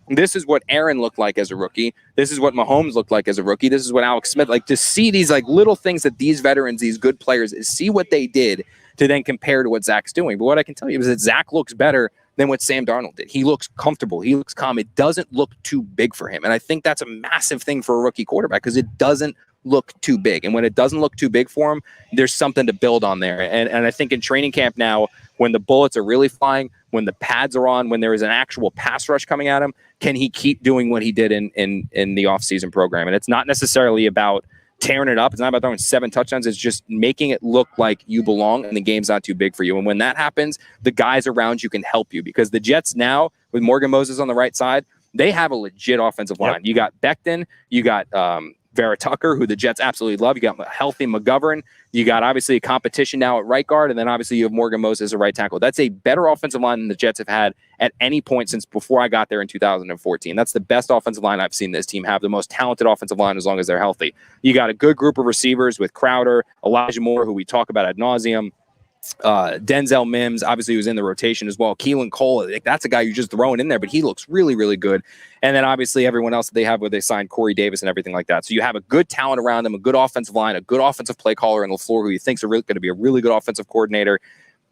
this is what Aaron looked like as a rookie. This is what Mahomes looked like as a rookie. This is what Alex Smith, like, to see these like little things that these veterans, these good players, see what they did to then compare to what Zach's doing. But what I can tell you is that Zach looks better than what Sam Darnold did. He looks comfortable. He looks calm. It doesn't look too big for him. And I think that's a massive thing for a rookie quarterback, because it doesn't look too big. And when it doesn't look too big for him, there's something to build on there. And I think in training camp now, when the bullets are really flying, when the pads are on, when there is an actual pass rush coming at him, can he keep doing what he did in the offseason program? And it's not necessarily about tearing it up. It's not about throwing 7 touchdowns. It's just making it look like you belong and the game's not too big for you. And when that happens, the guys around you can help you, because the Jets now, with Morgan Moses on the right side, they have a legit offensive line. You got Becton, you got Vera Tucker, who the Jets absolutely love. You got a healthy McGovern. You got obviously a competition now at right guard, and then obviously you have Morgan Moses at right tackle. That's a better offensive line than the Jets have had at any point since before I got there in 2014. That's the best offensive line I've seen this team have, the most talented offensive line as long as they're healthy. You got a good group of receivers with Crowder, Elijah Moore, who we talk about ad nauseum, Denzel Mims, obviously, who's in the rotation as well. Keelan Cole, like, that's a guy you're just throwing in there, but he looks really, really good. And then obviously everyone else that they have, where they signed Corey Davis and everything like that. So you have a good talent around them, a good offensive line, a good offensive play caller in LaFleur, who he thinks are really going to be a really good offensive coordinator.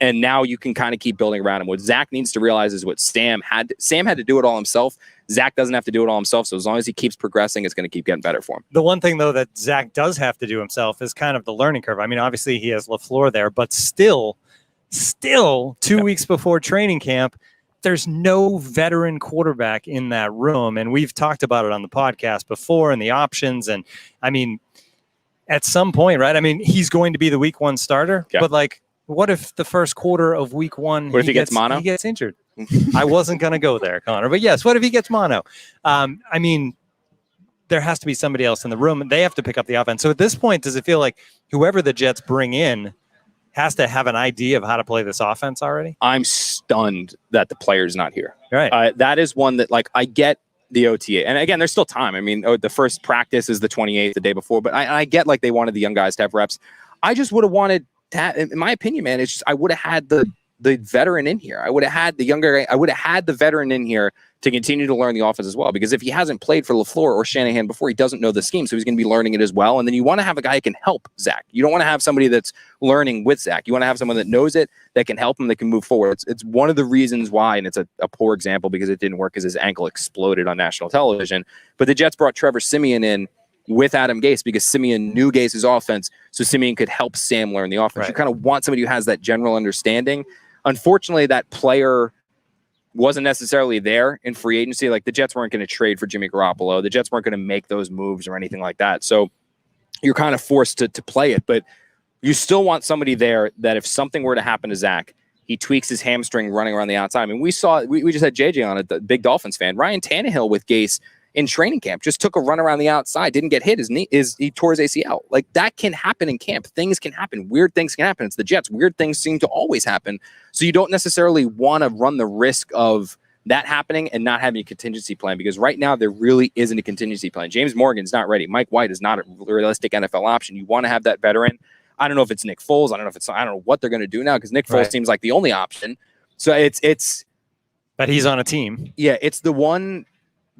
And now you can kind of keep building around him. What Zach needs to realize is what Sam had to do it all himself. Zach doesn't have to do it all himself. So as long as he keeps progressing, it's going to keep getting better for him. The one thing, though, that Zach does have to do himself is kind of the learning curve. I mean, obviously he has LaFleur there, but still 2 weeks before training camp, there's no veteran quarterback in that room. And we've talked about it on the podcast before and the options. And I mean, at some point, right? I mean, he's going to be the week 1 starter, but like, what if the first quarter of week 1, what if he gets mono? He gets injured. I wasn't going to go there, Connor. But yes, what if he gets mono? I mean, there has to be somebody else in the room. They have to pick up the offense. So at this point, does it feel like whoever the Jets bring in has to have an idea of how to play this offense already? I'm stunned that the player's not here. Right. That is one that, like, I get the OTA. And again, there's still time. I mean, the first practice is the 28th, the day before. But I get, like, they wanted the young guys to have reps. I just would have wanted that, in my opinion, man, it's just I would have had the veteran in here. I would have had the younger guy. I would have had the veteran in here to continue to learn the offense as well. Because if he hasn't played for LaFleur or Shanahan before, he doesn't know the scheme. So he's going to be learning it as well. And then you want to have a guy who can help Zach. You don't want to have somebody that's learning with Zach. You want to have someone that knows it, that can help him, that can move forward. It's one of the reasons why, and it's a poor example because it didn't work because his ankle exploded on national television. But the Jets brought Trevor Siemian in with Adam Gase because Siemian knew Gase's offense, so Siemian could help Sam learn the offense. Right. You kind of want somebody who has that general understanding. Unfortunately, that player wasn't necessarily there in free agency. Like, the Jets weren't going to trade for Jimmy Garoppolo. The Jets weren't going to make those moves or anything like that. So you're kind of forced to play it, but you still want somebody there that if something were to happen to Zach, he tweaks his hamstring running around the outside. I mean, we just had JJ on it, the big Dolphins fan. Ryan Tannehill with Gase in training camp just took a run around the outside, didn't get hit. He tore his ACL. Like, that can happen in camp. Things can happen. Weird things can happen. It's the Jets. Weird things seem to always happen. So you don't necessarily want to run the risk of that happening and not having a contingency plan, because right now there really isn't a contingency plan. James Morgan's not ready. Mike White is not a realistic NFL option. You want to have that veteran. I don't know if it's Nick Foles. I don't know what they're going to do now, because Nick Foles seems like the only option. So it's but he's on a team. Yeah, it's the one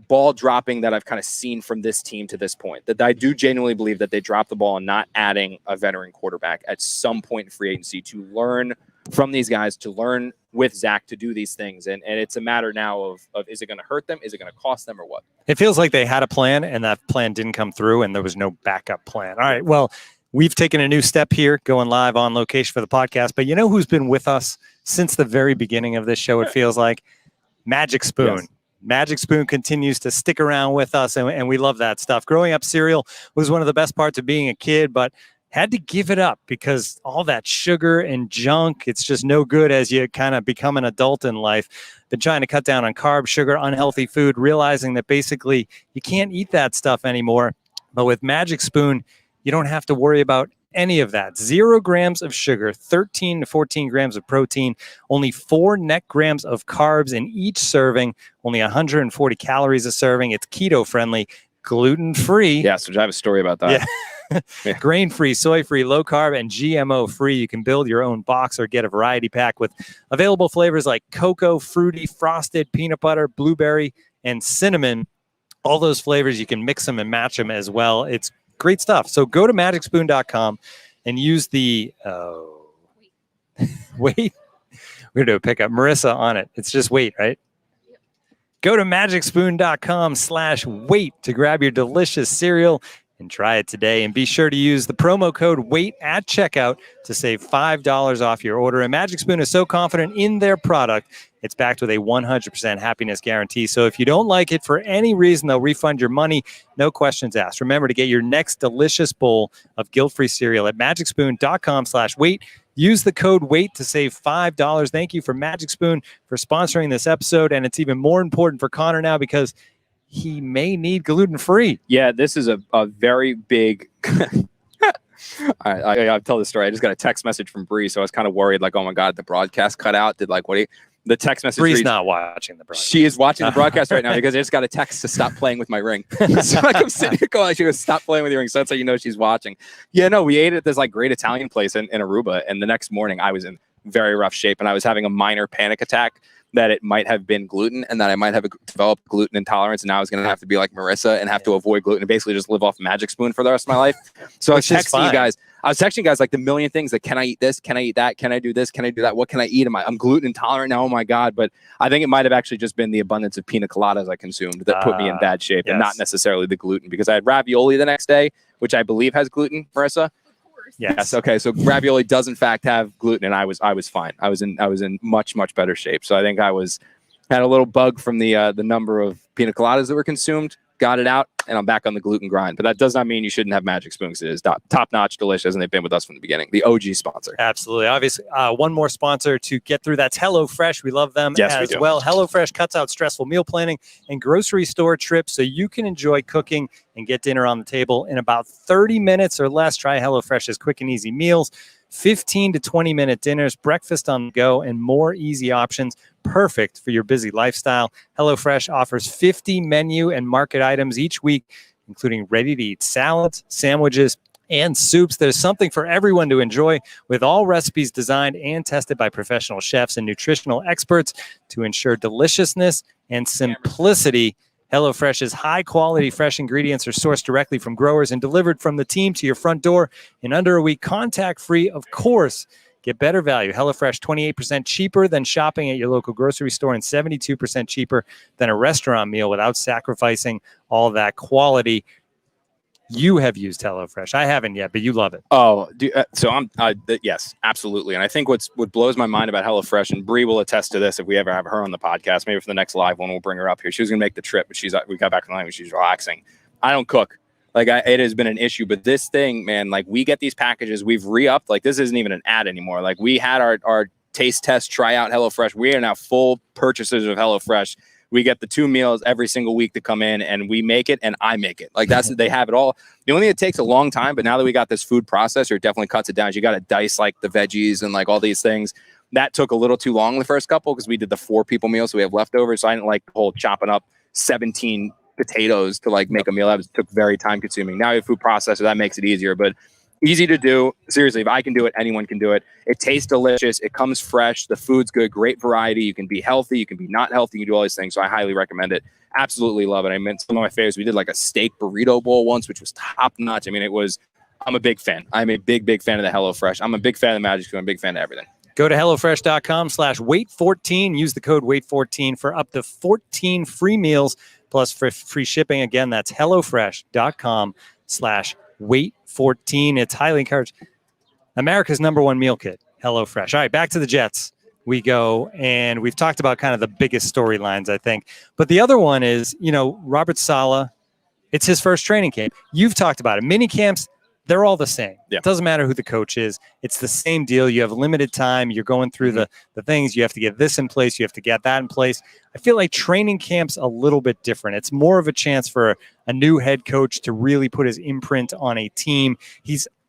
ball dropping that I've kind of seen from this team to this point, that I do genuinely believe that they dropped the ball on not adding a veteran quarterback at some point in free agency to learn from these guys, to learn with Zach to do these things. And it's a matter now of is it going to hurt them? Is it going to cost them, or what? It feels like they had a plan and that plan didn't come through and there was no backup plan. All right. Well, we've taken a new step here, going live on location for the podcast, but you know who's been with us since the very beginning of this show? It feels like Magic Spoon. Yes. Magic Spoon continues to stick around with us, and we love that stuff. Growing up, cereal was one of the best parts of being a kid, but had to give it up because all that sugar and junk, it's just no good as you kind of become an adult in life. Been trying to cut down on carbs, sugar, unhealthy food, realizing that basically you can't eat that stuff anymore. But with Magic Spoon, you don't have to worry about any of that. 0 grams of sugar, 13 to 14 grams of protein, only 4 net grams of carbs in each serving, only 140 calories a serving. It's keto friendly, gluten free. Yes, which I have a story about that. Yeah. Grain free, soy free, low carb, and GMO free. You can build your own box or get a variety pack with available flavors like cocoa, fruity, frosted, peanut butter, blueberry, and cinnamon. All those flavors, you can mix them and match them as well. It's great stuff. So go to magicspoon.com and use the wait. We're going to do a pickup. Marissa on it. It's just wait, right? Yep. Go to magicspoon.com/wait to grab your delicious cereal and try it today. And be sure to use the promo code WAIT at checkout to save $5 off your order. And Magic Spoon is so confident in their product, it's backed with a 100% happiness guarantee. So if you don't like it for any reason, they'll refund your money. No questions asked. Remember to get your next delicious bowl of guilt-free cereal at magicspoon.com/wait. Use the code WAIT to save $5. Thank you for Magic Spoon for sponsoring this episode. And it's even more important for Connor now because he may need gluten-free. Yeah, this is a very big... I'll tell the story. I just got a text message from Bree, so I was kind of worried, like, oh my God, the broadcast cut out. Did like what? The text message. Bree's not watching the broadcast. She is watching the broadcast right now because I just got a text to stop playing with my ring. So like I'm sitting here going, she goes, stop playing with your ring. So that's how you know she's watching. Yeah, no, we ate at this like great Italian place in Aruba, and the next morning I was in very rough shape, and I was having a minor panic attack that it might have been gluten and that I might have developed gluten intolerance, and now I was going to have to be like Marissa and have to avoid gluten and basically just live off Magic Spoon for the rest of my life. So I was texting you guys. I was texting guys like the million things like, can I eat this? Can I eat that? Can I do this? Can I do that? What can I eat? I'm gluten intolerant now. Oh my God. But I think it might have actually just been the abundance of pina coladas I consumed that put me in bad shape and not necessarily the gluten, because I had ravioli the next day, which I believe has gluten, Marissa. Yes. Okay. So ravioli does in fact have gluten, and I was fine. I was in much better shape. So I think I had a little bug from the number of pina coladas that were consumed. Got it out, and I'm back on the gluten grind. But that does not mean you shouldn't have Magic Spoons. It is top notch, delicious, and they've been with us from the beginning. The OG sponsor. Absolutely. Obviously, one more sponsor to get through. That's HelloFresh. We love them as well. HelloFresh cuts out stressful meal planning and grocery store trips so you can enjoy cooking and get dinner on the table in about 30 minutes or less. Try HelloFresh's quick and easy meals, 15 to 20-minute dinners, breakfast on the go, and more easy options. Perfect for your busy lifestyle. HelloFresh offers 50 menu and market items each week, including ready-to-eat salads, sandwiches, and soups. There's something for everyone to enjoy, with all recipes designed and tested by professional chefs and nutritional experts to ensure deliciousness and simplicity. HelloFresh's high-quality fresh ingredients are sourced directly from growers and delivered from the team to your front door in under a week, contact-free, of course. Get better value. HelloFresh, 28% cheaper than shopping at your local grocery store and 72% cheaper than a restaurant meal without sacrificing all that quality. You have used HelloFresh. I haven't yet, but you love it. Oh, so yes, absolutely. And I think what blows my mind about HelloFresh, and Bree will attest to this if we ever have her on the podcast, maybe for the next live one, we'll bring her up here. She was going to make the trip, but we got back from the line, she's relaxing. I don't cook. Like, it has been an issue, but this thing, man, like, we get these packages, we've re-upped. Like, this isn't even an ad anymore. Like, we had our taste test, try out HelloFresh. We are now full purchasers of HelloFresh. We get the 2 meals every single week to come in, and we make it, and I make it. Like, they have it all. The only thing that takes a long time, but now that we got this food processor, it definitely cuts it down. You got to dice like the veggies and like all these things. That took a little too long the first couple because we did the 4 people meal, so we have leftovers. So I didn't like the whole chopping up 17 potatoes to like make a meal. That took very time consuming. Now you have food processor, that makes it easier, but easy to do. Seriously, if I can do it, anyone can do it. It tastes delicious. It comes fresh. The food's good. Great variety. You can be healthy. You can be not healthy. You can do all these things. So I highly recommend it. Absolutely love it. I mean, some of my favorites, we did like a steak burrito bowl once, which was top notch. I mean, I'm a big fan. I'm a big fan of the HelloFresh. I'm a big fan of the Magic Spoon. I'm a big fan of everything. Go to HelloFresh.com/wait14. Use the code wait14 for up to 14 free meals plus for free shipping. Again, that's HelloFresh.com/wait14. It's highly encouraged. America's #1 meal kit, HelloFresh. All right, back to the Jets we go. And we've talked about kind of the biggest storylines, I think. But the other one is, Robert Saleh. It's his first training camp. You've talked about it. Mini camps, they're all the same. Yeah. It doesn't matter who the coach is. It's the same deal. You have limited time. You're going through the things. You have to get this in place. You have to get that in place. I feel like training camp's a little bit different. It's more of a chance for a new head coach to really put his imprint on a team.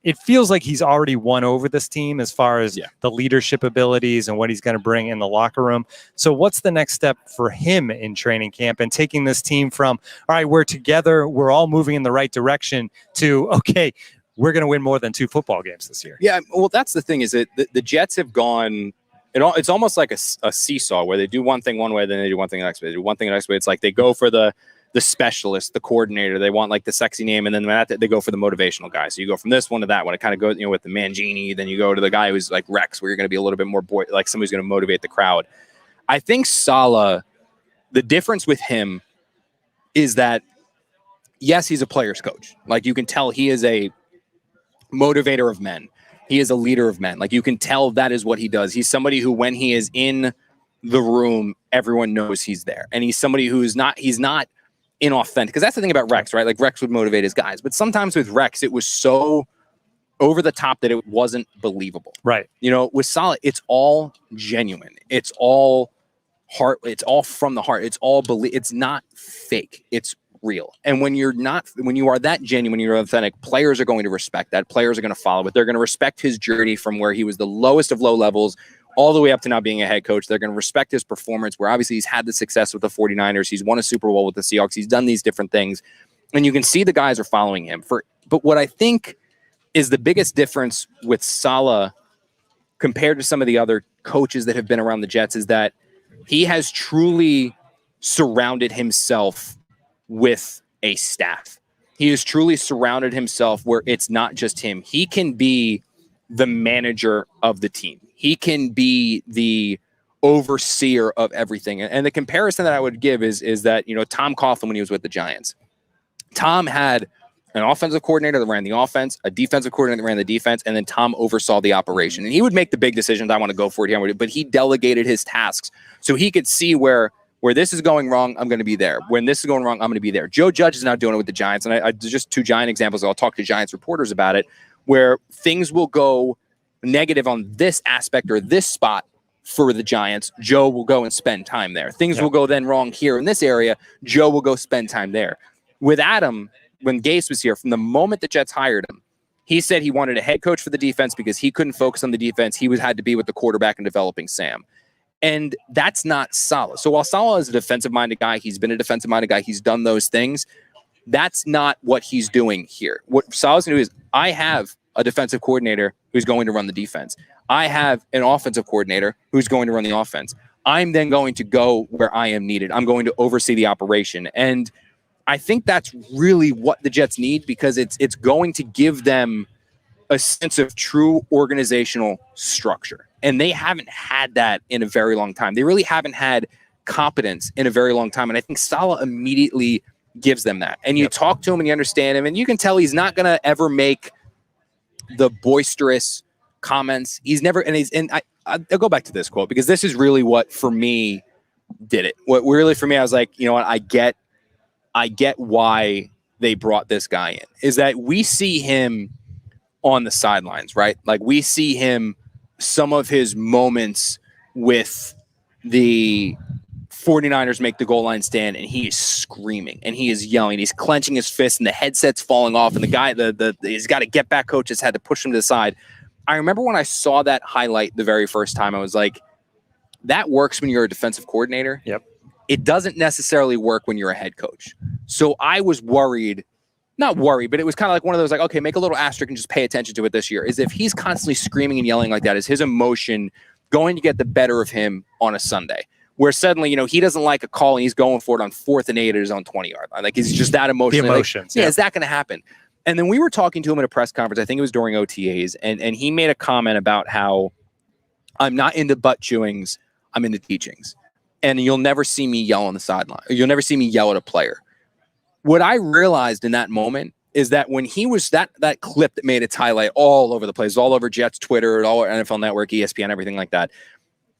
It feels like he's already won over this team as far as the leadership abilities and what he's going to bring in the locker room. So what's the next step for him in training camp and taking this team from, all right, we're together, we're all moving in the right direction, to, okay, we're going to win more than 2 football games this year? Yeah, well, that's the thing, is that the Jets have gone, it's almost like a seesaw where they do one thing one way, then they do one thing the next way. They do one thing the next way. It's like they go for the specialist, the coordinator. They want like the sexy name, and then they go for the motivational guy. So you go from this one to that one. It kind of goes, with the Mangini. Then you go to the guy who's like Rex, where you're going to be a little bit more like somebody's going to motivate the crowd. I think Saleh, the difference with him is that, yes, he's a player's coach. Like, you can tell he is a motivator of men. He is a leader of men. Like, you can tell that is what he does. He's somebody who, when he is in the room, everyone knows he's there. And he's somebody he's not inauthentic. Because that's the thing about Rex, right? Like, Rex would motivate his guys. But sometimes with Rex, it was so over the top that it wasn't believable. Right. With Saleh, it's all genuine. It's all heart. It's all from the heart. It's all it's not fake. It's real. And when you are that genuine, you're authentic, players are going to respect that. Players are going to follow it. They're going to respect his journey from where he was the lowest of low levels all the way up to now being a head coach. They're going to respect his performance, where obviously he's had the success with the 49ers. He's won a Super Bowl with the Seahawks. He's done these different things. And you can see the guys are following him. But what I think is the biggest difference with Saleh compared to some of the other coaches that have been around the Jets is that he has truly surrounded himself with a staff. He has truly surrounded himself where it's not just him. He can be the manager of the team. He can be the overseer of everything. And the comparison that I would give is that, Tom Coughlin, when he was with the Giants, Tom had an offensive coordinator that ran the offense, a defensive coordinator that ran the defense, and then Tom oversaw the operation. And he would make the big decisions. I want to go for it here, but he delegated his tasks so he could see where this is going wrong, I'm going to be there. When this is going wrong, I'm going to be there. Joe Judge is now doing it with the Giants. And I just 2 Giant examples. I'll talk to Giants reporters about it, where things will go negative on this aspect or this spot for the Giants. Joe will go and spend time there. Things will go then wrong here in this area. Joe will go spend time there. With Adam, when Gase was here, from the moment the Jets hired him, he said he wanted a head coach for the defense because he couldn't focus on the defense. He had to be with the quarterback and developing Sam. And that's not Saleh. So while Saleh is a defensive-minded guy, he's been a defensive-minded guy, he's done those things, that's not what he's doing here. What Saleh's going to do is, I have a defensive coordinator who's going to run the defense. I have an offensive coordinator who's going to run the offense. I'm then going to go where I am needed. I'm going to oversee the operation. And I think that's really what the Jets need, because it's going to give them a sense of true organizational structure. And they haven't had that in a very long time. They really haven't had competence in a very long time. And I think Saleh immediately gives them that. And you talk to him and you understand him, and you can tell he's not going to ever make the boisterous comments. He's never, and I'll go back to this quote, because this is really what for me did it. What really for me, I was like, you know what, I get why they brought this guy in, is that we see him on the sidelines, right? Like, we see him, some of his moments with the 49ers make the goal line stand, and he is screaming and he is yelling. He's clenching his fist and the headset's falling off, and the guy, he's got to get back coach has had to push him to the side. I remember when I saw that highlight the very first time, I was like, that works when you're a defensive coordinator. Yep. It doesn't necessarily work when you're a head coach. So I was worried, not worried, but it was kind of like one of those, like, okay, make a little asterisk and just pay attention to it this year. Is if he's constantly screaming and yelling like that, is his emotion going to get the better of him on a Sunday? Where suddenly, he doesn't like a call and he's going for it on 4th and 8 at his own 20-yard line. Like, he's just that emotional. The emotions. Like, is that going to happen? And then we were talking to him at a press conference, I think it was during OTAs, and he made a comment about how I'm not into butt chewings, I'm into teachings. And you'll never see me yell on the sideline. You'll never see me yell at a player. What I realized in that moment is that when he was that clip that made its highlight all over the place, all over Jets Twitter, all over NFL Network, ESPN, everything like that.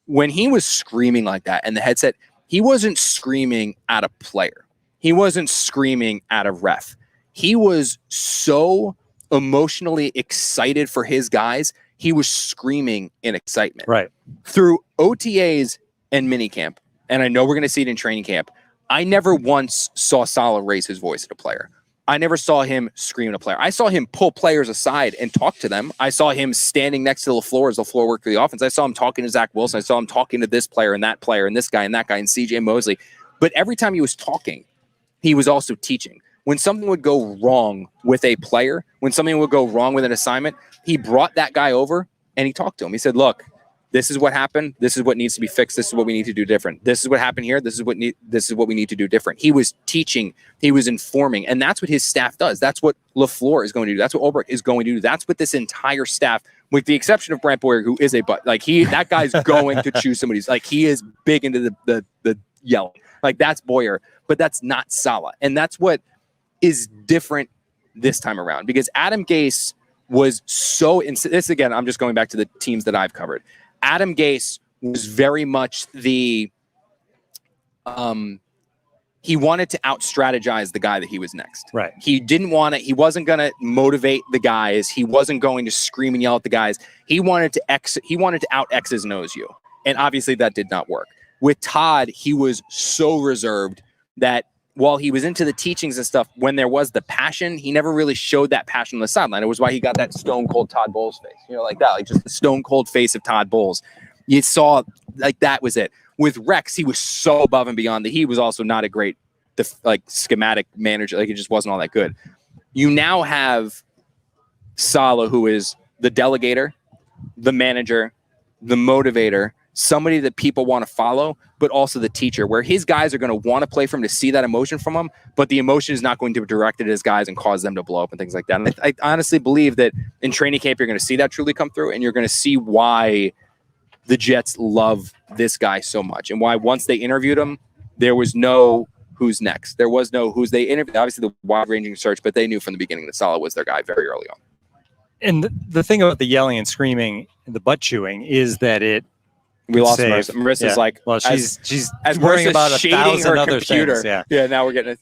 When he was screaming like that and the headset, he wasn't screaming at a player. He wasn't screaming at a ref. He was so emotionally excited for his guys. He was screaming in excitement. Right. Through OTAs and minicamp, and I know we're going to see it in training camp, I never once saw Saleh raise his voice at a player. I never saw him scream at a player. I saw him pull players aside and talk to them. I saw him standing next to LaFleur as LaFleur worked for the offense. I saw him talking to Zach Wilson. I saw him talking to this player and this guy and that guy and CJ Mosley. But every time he was talking, he was also teaching. When something would go wrong with a player, when something would go wrong with an assignment, he brought that guy over and he talked to him. He said, look, this is what happened. This is what needs to be fixed. This is what we need to do different. This is what happened here. This is what we need to do different. He was teaching. He was informing. And that's what his staff does. That's what LaFleur is going to do. That's what Ulbrich is going to do. That's what this entire staff, with the exception of Brant Boyer, who is a butt, like that guy's going to choose somebody's, like, he is big into the yelling. Like, that's Boyer, but that's not Saleh. And that's what is different this time around, because Adam Gase was so, this again, I'm just going back to the teams that I've covered. Adam Gase was very much he wanted to out-strategize the guy that he was next. Right. He wasn't going to motivate the guys. He wasn't going to scream and yell at the guys. He wanted to out X's and O's you. And obviously that did not work. With Todd, he was so reserved that while he was into the teachings and stuff, when there was the passion, he never really showed that passion on the sideline. It was why he got that stone cold Todd Bowles face, like that, like just the stone cold face of Todd Bowles. You saw, like, that was it. With Rex, he was so above and beyond that he was also not a great, schematic manager. Like, it just wasn't all that good. You now have Saleh, who is the delegator, the manager, the motivator, somebody that people want to follow, but also the teacher, where his guys are going to want to play for him to see that emotion from him, but the emotion is not going to be directed at his guys and cause them to blow up and things like that. And I honestly believe that in training camp, you're going to see that truly come through, and you're going to see why the Jets love this guy so much, and why once they interviewed him, there was no who's next. There was no who's they interviewed. Obviously, the wide-ranging search, but they knew from the beginning that Saleh was their guy very early on. And the thing about the yelling and screaming and the butt chewing is that we lost Marissa. Marissa's like, well, she's as worrying about 1,000 her other computer. things. Yeah. Now we're getting it.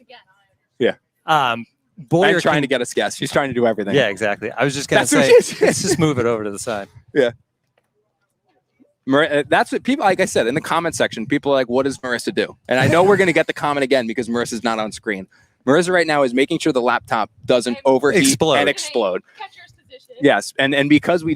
Yeah. Boyer trying to get us guests. She's trying to do everything. Yeah, exactly. I was just gonna That's what say, it is. let's just move it over to the side. Yeah. That's what people, like I said, in the comment section, people are like, what does Marissa do? And I know we're going to get the comment again because Marissa's not on screen. Marissa right now is making sure the laptop doesn't overheat and explode. Catcher's position. Yes. And because we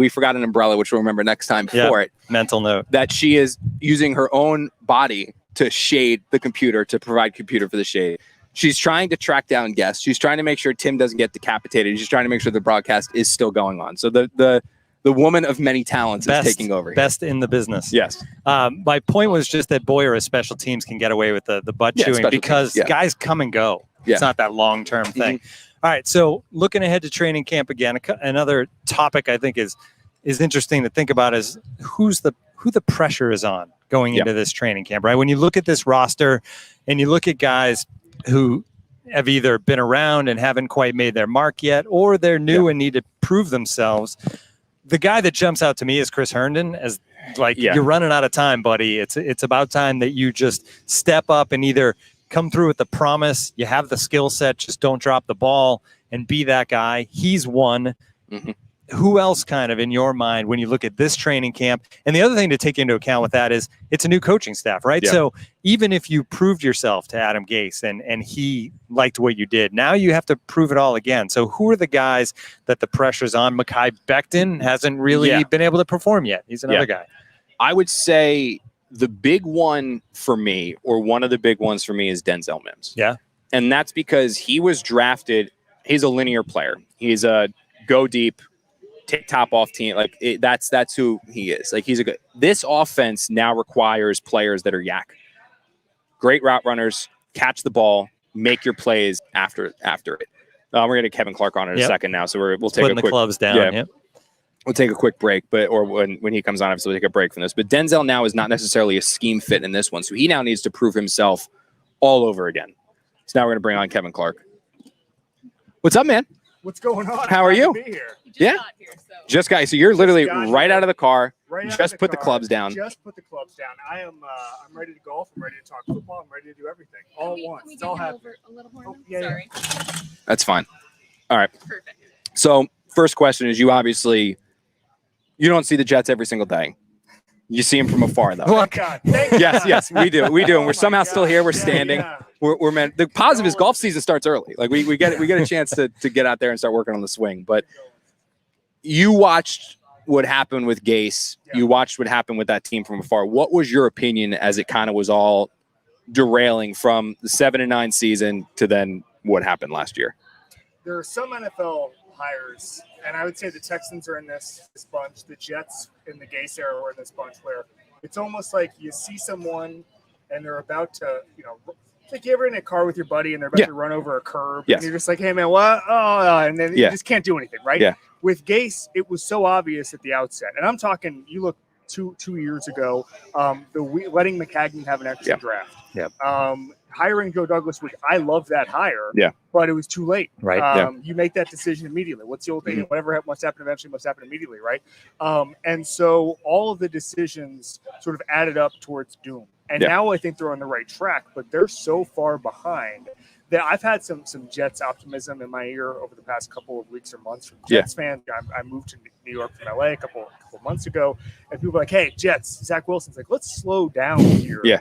forgot an umbrella, which we'll remember next time for it. Mental note. That she is using her own body to shade the computer, to provide computer for the shade. She's trying to track down guests. She's trying to make sure Tim doesn't get decapitated. She's trying to make sure the broadcast is still going on. So the woman of many talents is taking over. Best in the business. Yes. My point was just that Boyer as special teams can get away with the butt chewing because guys come and go. Yeah. It's not that long-term thing. All right. So looking ahead to training camp again, another topic I think is interesting to think about is who the pressure is on going into this training camp, right? When you look at this roster and you look at guys who have either been around and haven't quite made their mark yet, or they're new and need to prove themselves. The guy that jumps out to me is Chris Herndon, as you're running out of time, buddy. It's about time that you just step up and either come through with the promise, you have the skill set, just don't drop the ball and be that guy. He's one. Mm-hmm. Who else kind of in your mind when you look at this training camp? And the other thing to take into account with that is it's a new coaching staff, right? Yeah. So even if you proved yourself to Adam Gase and he liked what you did, now you have to prove it all again. So who are the guys that the pressure's on? Mekhi Becton hasn't really been able to perform yet. He's another guy. I would say the big one for me, or one of the big ones for me, is Denzel Mims. Yeah. And that's because he was drafted. He's a linear player. He's a go deep, take top off team. That's who he is. He's a good. This offense now requires players that are yak. Great route runners, catch the ball, make your plays after it. We're going to Kevin Clark on in a second now, so we'll take putting the clubs down. Yeah. We'll take a quick break, or when he comes on, obviously we'll take a break from this. But Denzel now is not necessarily a scheme fit in this one, so he now needs to prove himself all over again. So now we're going to bring on Kevin Clark. What's up, man? What's going on? How are you? Here, Just got. So you're literally right out of the car. Just put the clubs down. Just put the clubs down. I'm ready to golf. I'm ready to talk football. I'm ready to do everything all at once. It's all happening. A little more. Sorry. That's fine. All right. Perfect. So first question is, you don't see the Jets every single day. You see them from afar, though. Oh, God. Yes, we do. We do. And we're somehow still here. We're standing. Yeah. We're meant. The positive is golf season starts early. We get a chance to get out there and start working on the swing. But you watched what happened with Gase. Yeah. You watched what happened with that team from afar. What was your opinion as it kind of was all derailing from the 7-9 season to then what happened last year? There are some NFL hires, and I would say the Texans are in this bunch. The Jets in the Gase era were in this bunch, where it's almost like you see someone and they're about to, like you ever in a car with your buddy and they're about to run over a curb, and you're just like, hey man, what? Oh, and then you just can't do anything, right? Yeah. With Gase, it was so obvious at the outset, and I'm talking, you look 2 years ago, letting McCagnon have an extra draft. Yeah. Hiring Joe Douglas, which I love that hire, but it was too late. Right. You make that decision immediately. What's the old thing? Whatever must happen eventually must happen immediately, right? And so all of the decisions sort of added up towards doom. And now I think they're on the right track, but they're so far behind that I've had some Jets optimism in my ear over the past couple of weeks or months from Jets fans. I moved to New York from LA a couple months ago, and people were like, hey, Jets, Zach Wilson's like, let's slow down here. Yeah.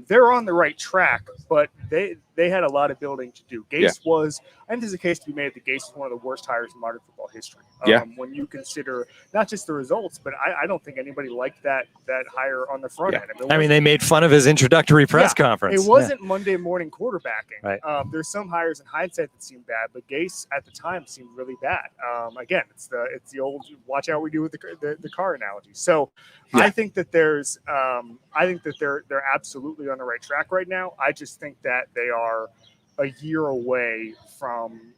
They're on the right track, but they had a lot of building to do. Gase was, I think there's a case to be made that Gase is one of the worst hires in modern football history. When you consider not just the results, but I don't think anybody liked that hire on the front end. I mean, they made fun of his introductory press conference. It wasn't Monday morning quarterbacking. Right. There's some hires in hindsight that seem bad, but Gase at the time seemed really bad. Again, it's the old watch out we do with the car analogy. So I think that they're absolutely on the right track right now. I just think that they are a year away from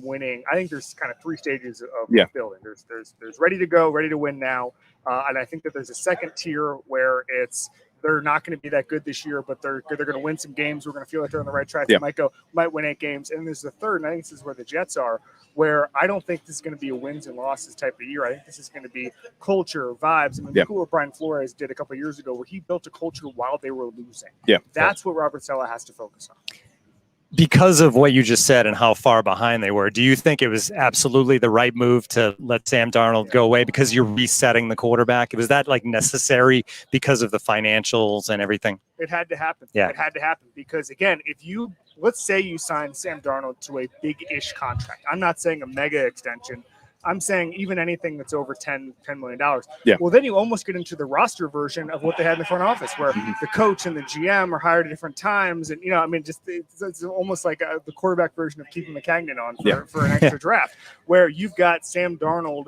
winning. I think there's kind of 3 stages of building. There's ready to go, ready to win now, and I think that there's a second tier where they're not going to be that good this year, but they're going to win some games. We're going to feel like they're on the right track. They might win 8 games, and there's the third. And I think this is where the Jets are, where I don't think this is going to be a wins and losses type of year. I think this is going to be culture, vibes. I mean, look what Brian Flores did a couple of years ago, where he built a culture while they were losing. That's what Robert Saleh has to focus on. Because of what you just said and how far behind they were, do you think it was absolutely the right move to let Sam Darnold go away because you're resetting the quarterback? Was that like necessary because of the financials and everything? It had to happen. Yeah. It had to happen because, again, let's say you sign Sam Darnold to a big-ish contract. I'm not saying a mega extension. I'm saying even anything that's over $10 million. Well, then you almost get into the roster version of what they had in the front office, where the coach and the GM are hired at different times. And, it's almost like the quarterback version of keeping McCagnon on for an extra draft, where you've got Sam Darnold,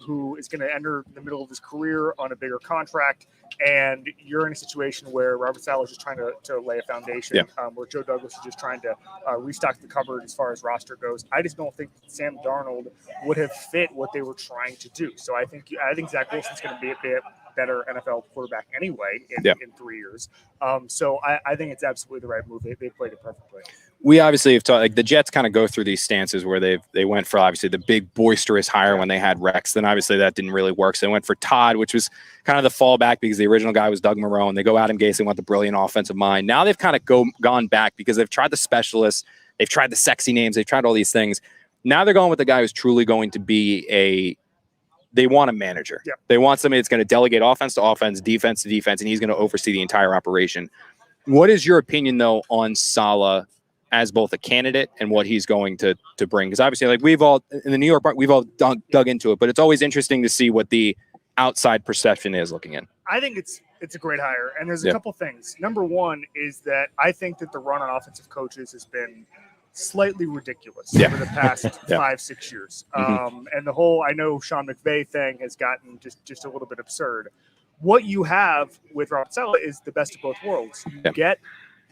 who is going to enter the middle of his career on a bigger contract. And you're in a situation where Robert Saleh is just trying to lay a foundation, where Joe Douglas is just trying to restock the cupboard as far as roster goes. I just don't think Sam Darnold would have fit what they were trying to do. So I think Zach Wilson's going to be a bit better NFL quarterback anyway in 3 years. So I think it's absolutely the right move. They played it perfectly. We obviously have talked, like the Jets kind of go through these stances where they went for obviously the big boisterous hire when they had Rex. Then obviously that didn't really work. So they went for Todd, which was kind of the fallback because the original guy was Doug Marrone. They go Adam Gase. They want the brilliant offensive mind. Now they've kind of gone back because they've tried the specialists. They've tried the sexy names. They've tried all these things. Now they're going with the guy who's truly going to be they want a manager. They want somebody that's going to delegate offense to offense, defense to defense, and he's going to oversee the entire operation. What is your opinion, though, on Saleh as both a candidate and what he's going to bring? Because obviously, like we've all in the New York, we've all dug into it, but it's always interesting to see what the outside perception is looking in. I think it's a great hire, and there's a couple things. Number one is that I think that the run on offensive coaches has been slightly ridiculous over the past 5-6 years. And the whole I know Sean McVay thing has gotten just a little bit absurd. What you have with Robert Saleh is the best of both worlds. You get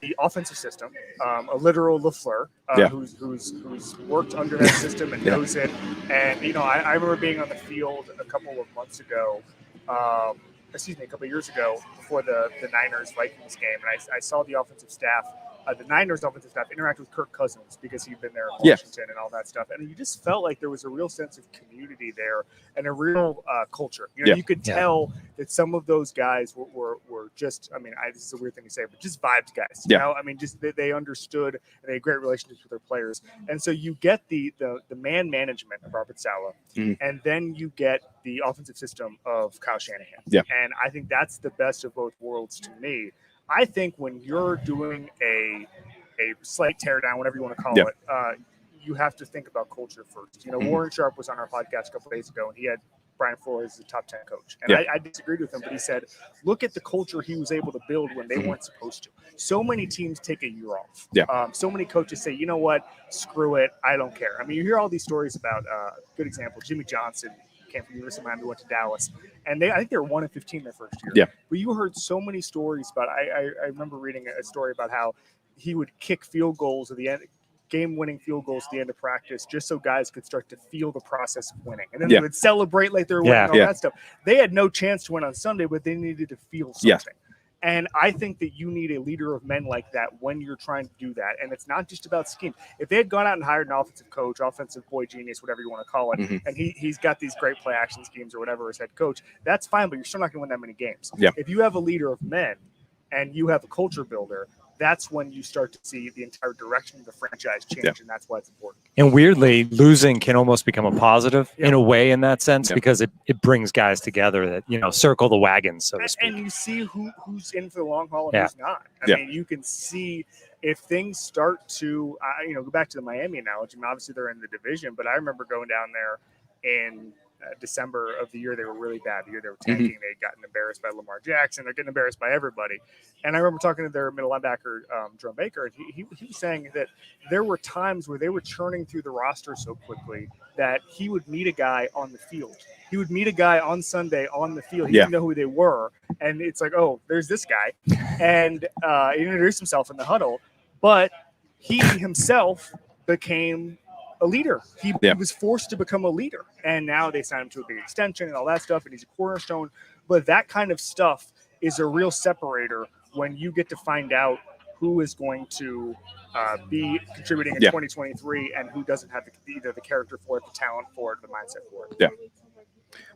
the offensive system, a literal LaFleur, who's worked under that system and knows it. And, I remember being on the field a couple of years ago before the Niners-Vikings game, and I saw the offensive staff, the Niners offensive staff interact with Kirk Cousins because he'd been there in Washington and all that stuff. And you just felt like there was a real sense of community there and a real culture. You could tell that some of those guys were just, this is a weird thing to say, but just vibes guys. Just they understood and they had great relationships with their players. And so you get the man management of Robert Saleh, and then you get the offensive system of Kyle Shanahan. And I think that's the best of both worlds to me. I think when you're doing a slight teardown, whatever you want to call it, you have to think about culture first. Warren Sharp was on our podcast a couple of days ago, and he had Brian Flores as a top 10 coach. And I disagreed with him, but he said, look at the culture he was able to build when they weren't supposed to. So many teams take a year off. So many coaches say, you know what, screw it, I don't care. You hear all these stories about, good example, Jimmy Johnson came from University of Miami, went to Dallas, and I think they were 1-15 their first year. But you heard so many stories about. I remember reading a story about how he would kick field goals at the end, game-winning field goals at the end of practice, just so guys could start to feel the process of winning, and then they would celebrate like they were winning, all that stuff. They had no chance to win on Sunday, but they needed to feel something. And I think that you need a leader of men like that when you're trying to do that. And it's not just about scheme. If they had gone out and hired an offensive coach, offensive boy genius, whatever you want to call it, and he's got these great play action schemes or whatever as head coach, that's fine, but you're still not going to win that many games. If you have a leader of men and you have a culture builder, that's when you start to see the entire direction of the franchise change, and that's why it's important. And weirdly, losing can almost become a positive in a way in that sense because it brings guys together that, circle the wagons, so to speak. And you see who's in for the long haul and who's not. I mean, you can see if things start to, go back to the Miami analogy, I mean, obviously they're in the division, but I remember going down there in December of the year they were really bad. The year they were tanking, they'd gotten embarrassed by Lamar Jackson. They're getting embarrassed by everybody. And I remember talking to their middle linebacker, Jerome Baker, and he was saying that there were times where they were churning through the roster so quickly that he would meet a guy on the field. He would meet a guy on Sunday on the field. He didn't know who they were. And it's like, oh, there's this guy. And he introduced himself in the huddle. But he himself became a leader. He was forced to become a leader. And now they signed him to a big extension and all that stuff. And he's a cornerstone. But that kind of stuff is a real separator when you get to find out who is going to be contributing in 2023 and who doesn't have either the character for it, the talent for it, the mindset for it. Yeah.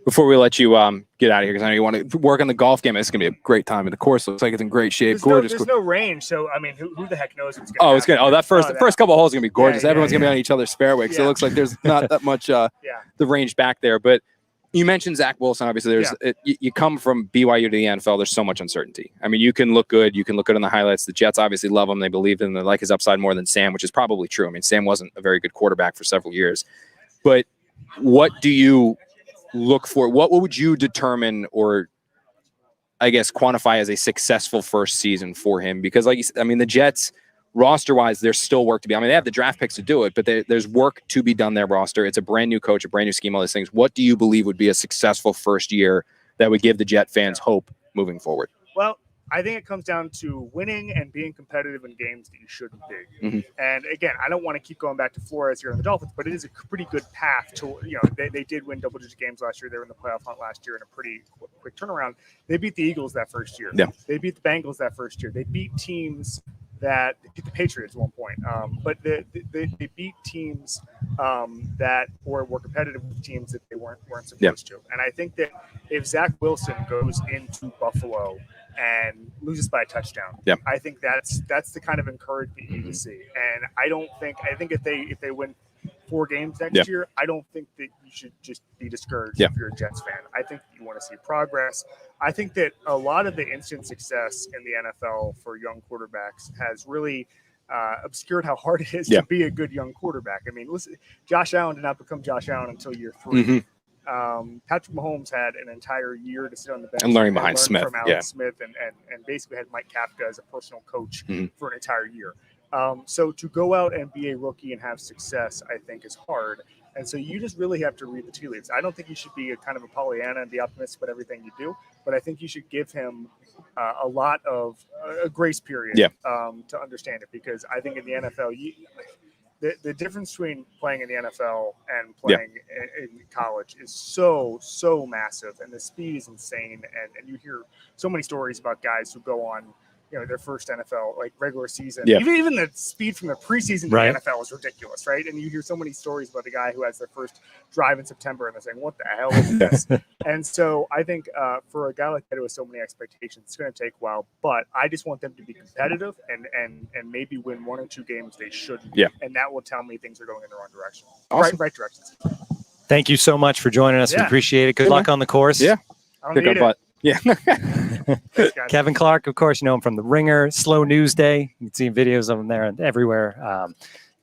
Before we let you get out of here, because I know you want to work on the golf game, it's going to be a great time. And the course looks like it's in great shape. There's no range, so I mean, who the heck knows what's going to happen? It's good. Oh, the first couple of holes are going to be gorgeous. Everyone's going to be on each other's fairway, so it looks like there's not that much the range back there. But you mentioned Zach Wilson. Obviously, you come from BYU to the NFL. There's so much uncertainty. I mean, you can look good. You can look good in the highlights. The Jets obviously love him. They believe in him. They like his upside more than Sam, which is probably true. I mean, Sam wasn't a very good quarterback for several years. But what do you look for? What would you determine or, I guess, quantify as a successful first season for him? Because, like you said, I mean, the Jets, roster-wise, there's still work to be. I mean, they have the draft picks to do it, but there's work to be done there, roster. It's a brand new coach, a brand new scheme, all these things. What do you believe would be a successful first year that would give the Jet fans hope moving forward? Well, I think it comes down to winning and being competitive in games that you shouldn't be. And again, I don't want to keep going back to Flores here in the Dolphins, but it is a pretty good path to, they did win double-digit games last year. They were in the playoff hunt last year in a pretty quick turnaround. They beat the Eagles that first year. They beat the Bengals that first year. They beat teams that beat the Patriots at one point. But they beat teams that were competitive with teams that they weren't supposed to. And I think that if Zach Wilson goes into Buffalo and loses by a touchdown, I think that's the kind of encouragement you need to see. And I think if they win 4 games next year, I don't think that you should just be discouraged if you're a Jets fan. I think you want to see progress. I think that a lot of the instant success in the NFL for young quarterbacks has really obscured how hard it is to be a good young quarterback. I mean, listen, Josh Allen did not become Josh Allen until year 3. Patrick Mahomes had an entire year to sit on the bench and learning behind Smith, from Alex Smith, and basically had Mike Kafka as a personal coach for an entire year. So to go out and be a rookie and have success, I think, is hard. And so you just really have to read the tea leaves. I don't think you should be a kind of a Pollyanna and be optimistic about everything you do, but I think you should give him a lot of a grace period to understand it, because I think in the NFL, the difference between playing in the NFL and playing in college is so massive, and the speed is insane. And you hear so many stories about guys who go on, their first NFL, like regular season. Even the speed from the preseason to the NFL is ridiculous, right? And you hear so many stories about a guy who has their first drive in September and they're saying, what the hell is this? And so I think for a guy like that who has so many expectations, it's going to take a while, but I just want them to be competitive and maybe win 1 or 2 games they shouldn't. And that will tell me things are going in the wrong direction. Awesome. Right directions. Thank you so much for joining us. We appreciate it. Good luck on the course. I don't need it. Kevin Clark, of course, you know him from The Ringer, Slow News Day. You can see videos of him there and everywhere.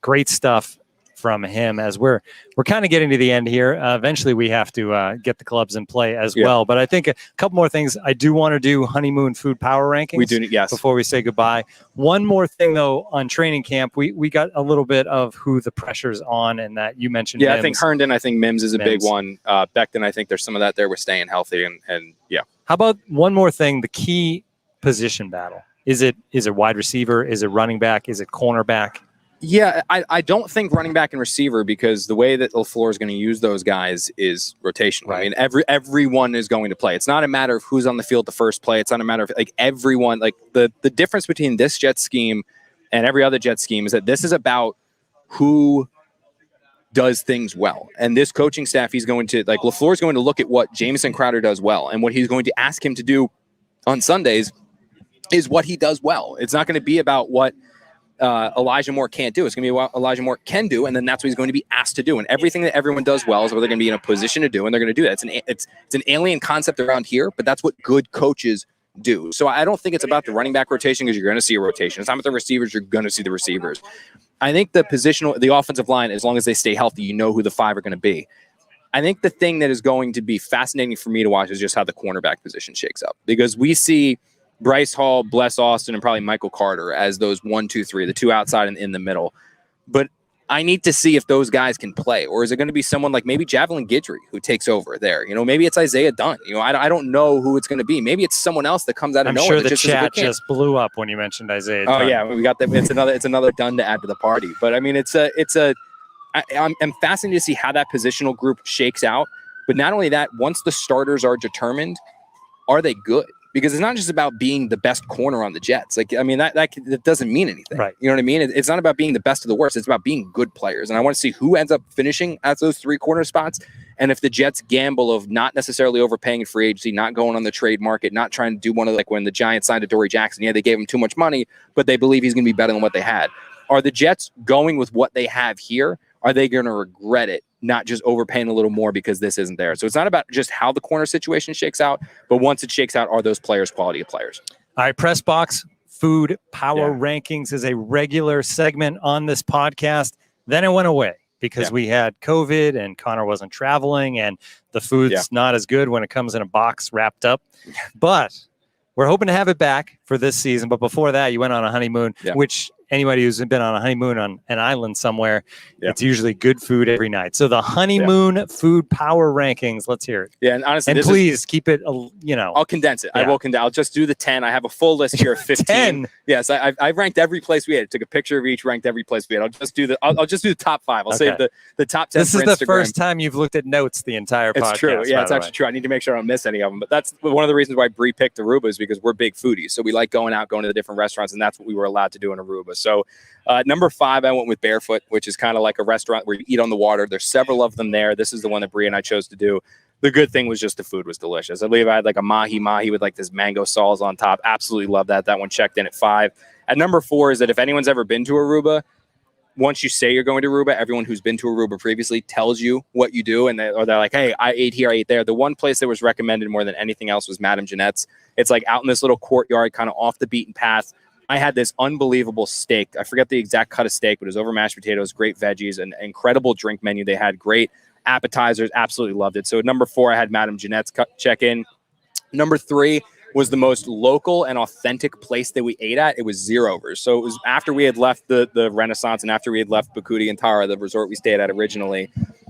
Great stuff from him as we're kind of getting to the end here. Eventually, we have to get the clubs in play as well. But I think a couple more things. I do want to do Honeymoon food power rankings. We do, yes. Before we say goodbye. One more thing, though, on training camp, we got a little bit of who the pressure's on, and that you mentioned. Yeah, Mims. I think Herndon. I think Mims is a big one. Becton, I think there's some of that there with staying healthy and yeah. How about one more thing? The key position battle. Is it wide receiver? Is it running back? Is it cornerback? Yeah, I don't think running back and receiver, because the way that LaFleur is going to use those guys is rotational. I mean, everyone is going to play. It's not a matter of who's on the field the first play. It's not a matter of everyone. The difference between this Jet scheme and every other Jet scheme is that this is about who does things well. And this coaching staff, he's going to LaFleur is going to look at what Jamison Crowder does well, and what he's going to ask him to do on Sundays is what he does well. It's not going to be about what Elijah Moore can't do. It's going to be what Elijah Moore can do, and then that's what he's going to be asked to do. And everything that everyone does well is what they're going to be in a position to do, and they're going to do that. It's an alien concept around here, but that's what good coaches do. So I don't think it's about the running back rotation because you're going to see a rotation. It's not about the receivers. You're going to see the receivers. I think the offensive line, as long as they stay healthy, you know who the 5 are going to be. I think the thing that is going to be fascinating for me to watch is just how the cornerback position shakes up, because we see Bryce Hall, Bless Austin, and probably Michael Carter as those 1, 2, 3, the 2 outside and in the middle. But I need to see if those guys can play, or is it going to be someone like maybe Javelin Guidry who takes over there? Maybe it's Isaiah Dunn. I don't know who it's going to be. Maybe it's someone else that comes out of nowhere. I'm sure the chat just blew up when you mentioned Isaiah Dunn. Oh yeah, we got that. It's another Dunn to add to the party. But I mean, I'm fascinated to see how that positional group shakes out. But not only that, once the starters are determined, are they good? Because it's not just about being the best corner on the Jets. That doesn't mean anything. Right. You know what I mean? It's not about being the best of the worst. It's about being good players. And I want to see who ends up finishing at those 3 corner spots. And if the Jets gamble of not necessarily overpaying in free agency, not going on the trade market, not trying to do one of like when the Giants signed to Dory Jackson. Yeah, they gave him too much money, but they believe he's going to be better than what they had. Are the Jets going with what they have here? Are they going to regret it, not just overpaying a little more because this isn't there? So it's not about just how the corner situation shakes out, but once it shakes out, are those players quality of players? All right, Press Box Food Power Rankings is a regular segment on this podcast. Then it went away because we had COVID and Connor wasn't traveling and the food's not as good when it comes in a box wrapped up. But we're hoping to have it back for this season. But before that, you went on a honeymoon, which anybody who's been on a honeymoon on an island somewhere, it's usually good food every night. So the honeymoon food power rankings, let's hear it. Yeah, and honestly, and please keep it, I'll condense it. I will condense. I'll just do the 10. I have a full list here of 15. 10. Yes, I ranked every place we had. Took a picture of each, ranked every place we had. I'll just do the top 5. I'll save the top 10. This is the first time you've looked at notes the entire podcast. It's true. Yeah, it's actually true. I need to make sure I don't miss any of them. But that's one of the reasons why Bree picked Aruba is because we're big foodies. So we like going to the different restaurants, and that's what we were allowed to do in Aruba. So number 5, I went with Barefoot, which is kind of like a restaurant where you eat on the water. There's several of them there. This is the one that Bree and I chose to do. The good thing was just the food was delicious. I believe I had like a mahi with like this mango sauce on top. Absolutely love that. That one checked in at 5. At number 4 is that if anyone's ever been to Aruba, once you say you're going to Aruba, everyone who's been to Aruba previously tells you what you do. And they're like, hey, I ate here, I ate there. The one place that was recommended more than anything else was Madame Jeanette's. It's like out in this little courtyard, kind of off the beaten path. I had this unbelievable steak. I forget the exact cut of steak, but it was over mashed potatoes, great veggies, an incredible drink menu. They had great appetizers. Absolutely loved it. So at number 4, I had Madame Jeanette's check-in. Number 3 was the most local and authentic place that we ate at. It was Zerovers. So it was after we had left the Renaissance and after we had left Bakuti and Tara, the resort we stayed at originally.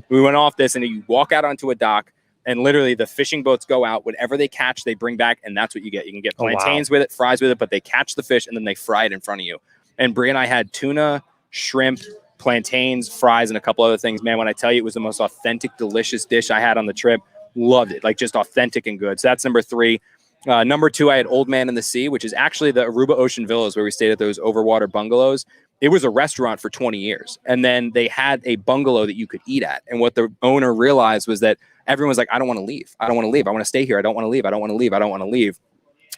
We went off this, and you walk out onto a dock, and literally the fishing boats go out. Whatever they catch, they bring back, and that's what you get. You can get plantains with it, fries with it, but they catch the fish, and then they fry it in front of you. And Brie and I had tuna, shrimp, plantains, fries, and a couple other things. Man, when I tell you it was the most authentic, delicious dish I had on the trip, loved it. Like just authentic and good. So that's number 3. Number 2, I had Old Man in the Sea, which is actually the Aruba Ocean Villas where we stayed at those overwater bungalows. It was a restaurant for 20 years. And then they had a bungalow that you could eat at. And what the owner realized was that everyone was like, I don't want to leave. I don't want to leave. I want to stay here. I don't want to leave. I don't want to leave. I don't want to leave.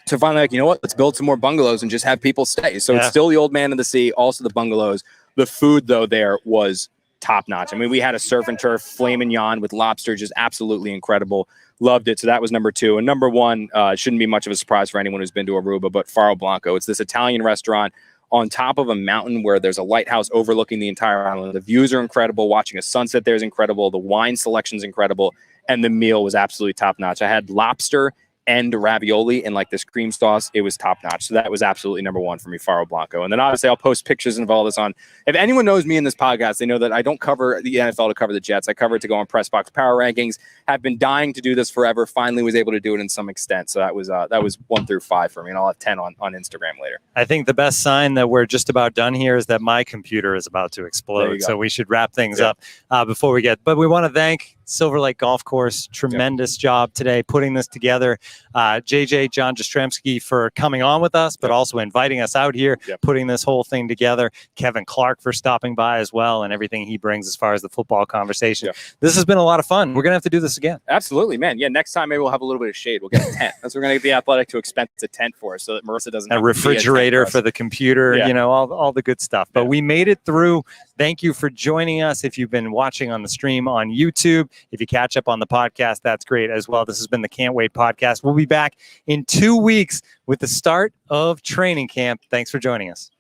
So finally, like, you know what? Let's build some more bungalows and just have people stay. So it's still the Old Man in the Sea, also the bungalows. The food, though, there was top notch. I mean, we had a surf and turf filet mignon with lobster, just absolutely incredible. Loved it. So that was number 2. And number 1, shouldn't be much of a surprise for anyone who's been to Aruba, but Faro Blanco. It's this Italian restaurant on top of a mountain where there's a lighthouse overlooking the entire island. The views are incredible. Watching a sunset there is incredible. The wine selection is incredible. And the meal was absolutely top notch. I had lobster and ravioli in like this cream sauce. It was top notch. So that was absolutely number 1 for me, Faro Blanco. And then obviously I'll post pictures of all this on. If anyone knows me in this podcast, they know that I don't cover the NFL to cover the Jets. I cover it to go on Press Box Power Rankings. Have been dying to do this forever. Finally was able to do it in some extent. So that was 1 through 5 for me. And I'll have 10 on Instagram later. I think the best sign that we're just about done here is that my computer is about to explode. So we should wrap things up before we get. But we want to thank Silver Lake Golf Course. Tremendous job today putting this together. JJ, John Jastrzemski, for coming on with us, but also inviting us out here, putting this whole thing together. Kevin Clark for stopping by as well and everything he brings as far as the football conversation. This has been a lot of fun. We're going to have to do this again. Absolutely, man. Yeah, next time maybe we'll have a little bit of shade. We'll get a tent. We're going to get the Athletic to expense a tent for us so that Marissa doesn't have a refrigerator for the computer, you know, all the good stuff. But we made it through. Thank you for joining us. If you've been watching on the stream on YouTube, if you catch up on the podcast, that's great as well. This has been the Can't Wait podcast. We'll be back in 2 weeks with the start of training camp. Thanks for joining us.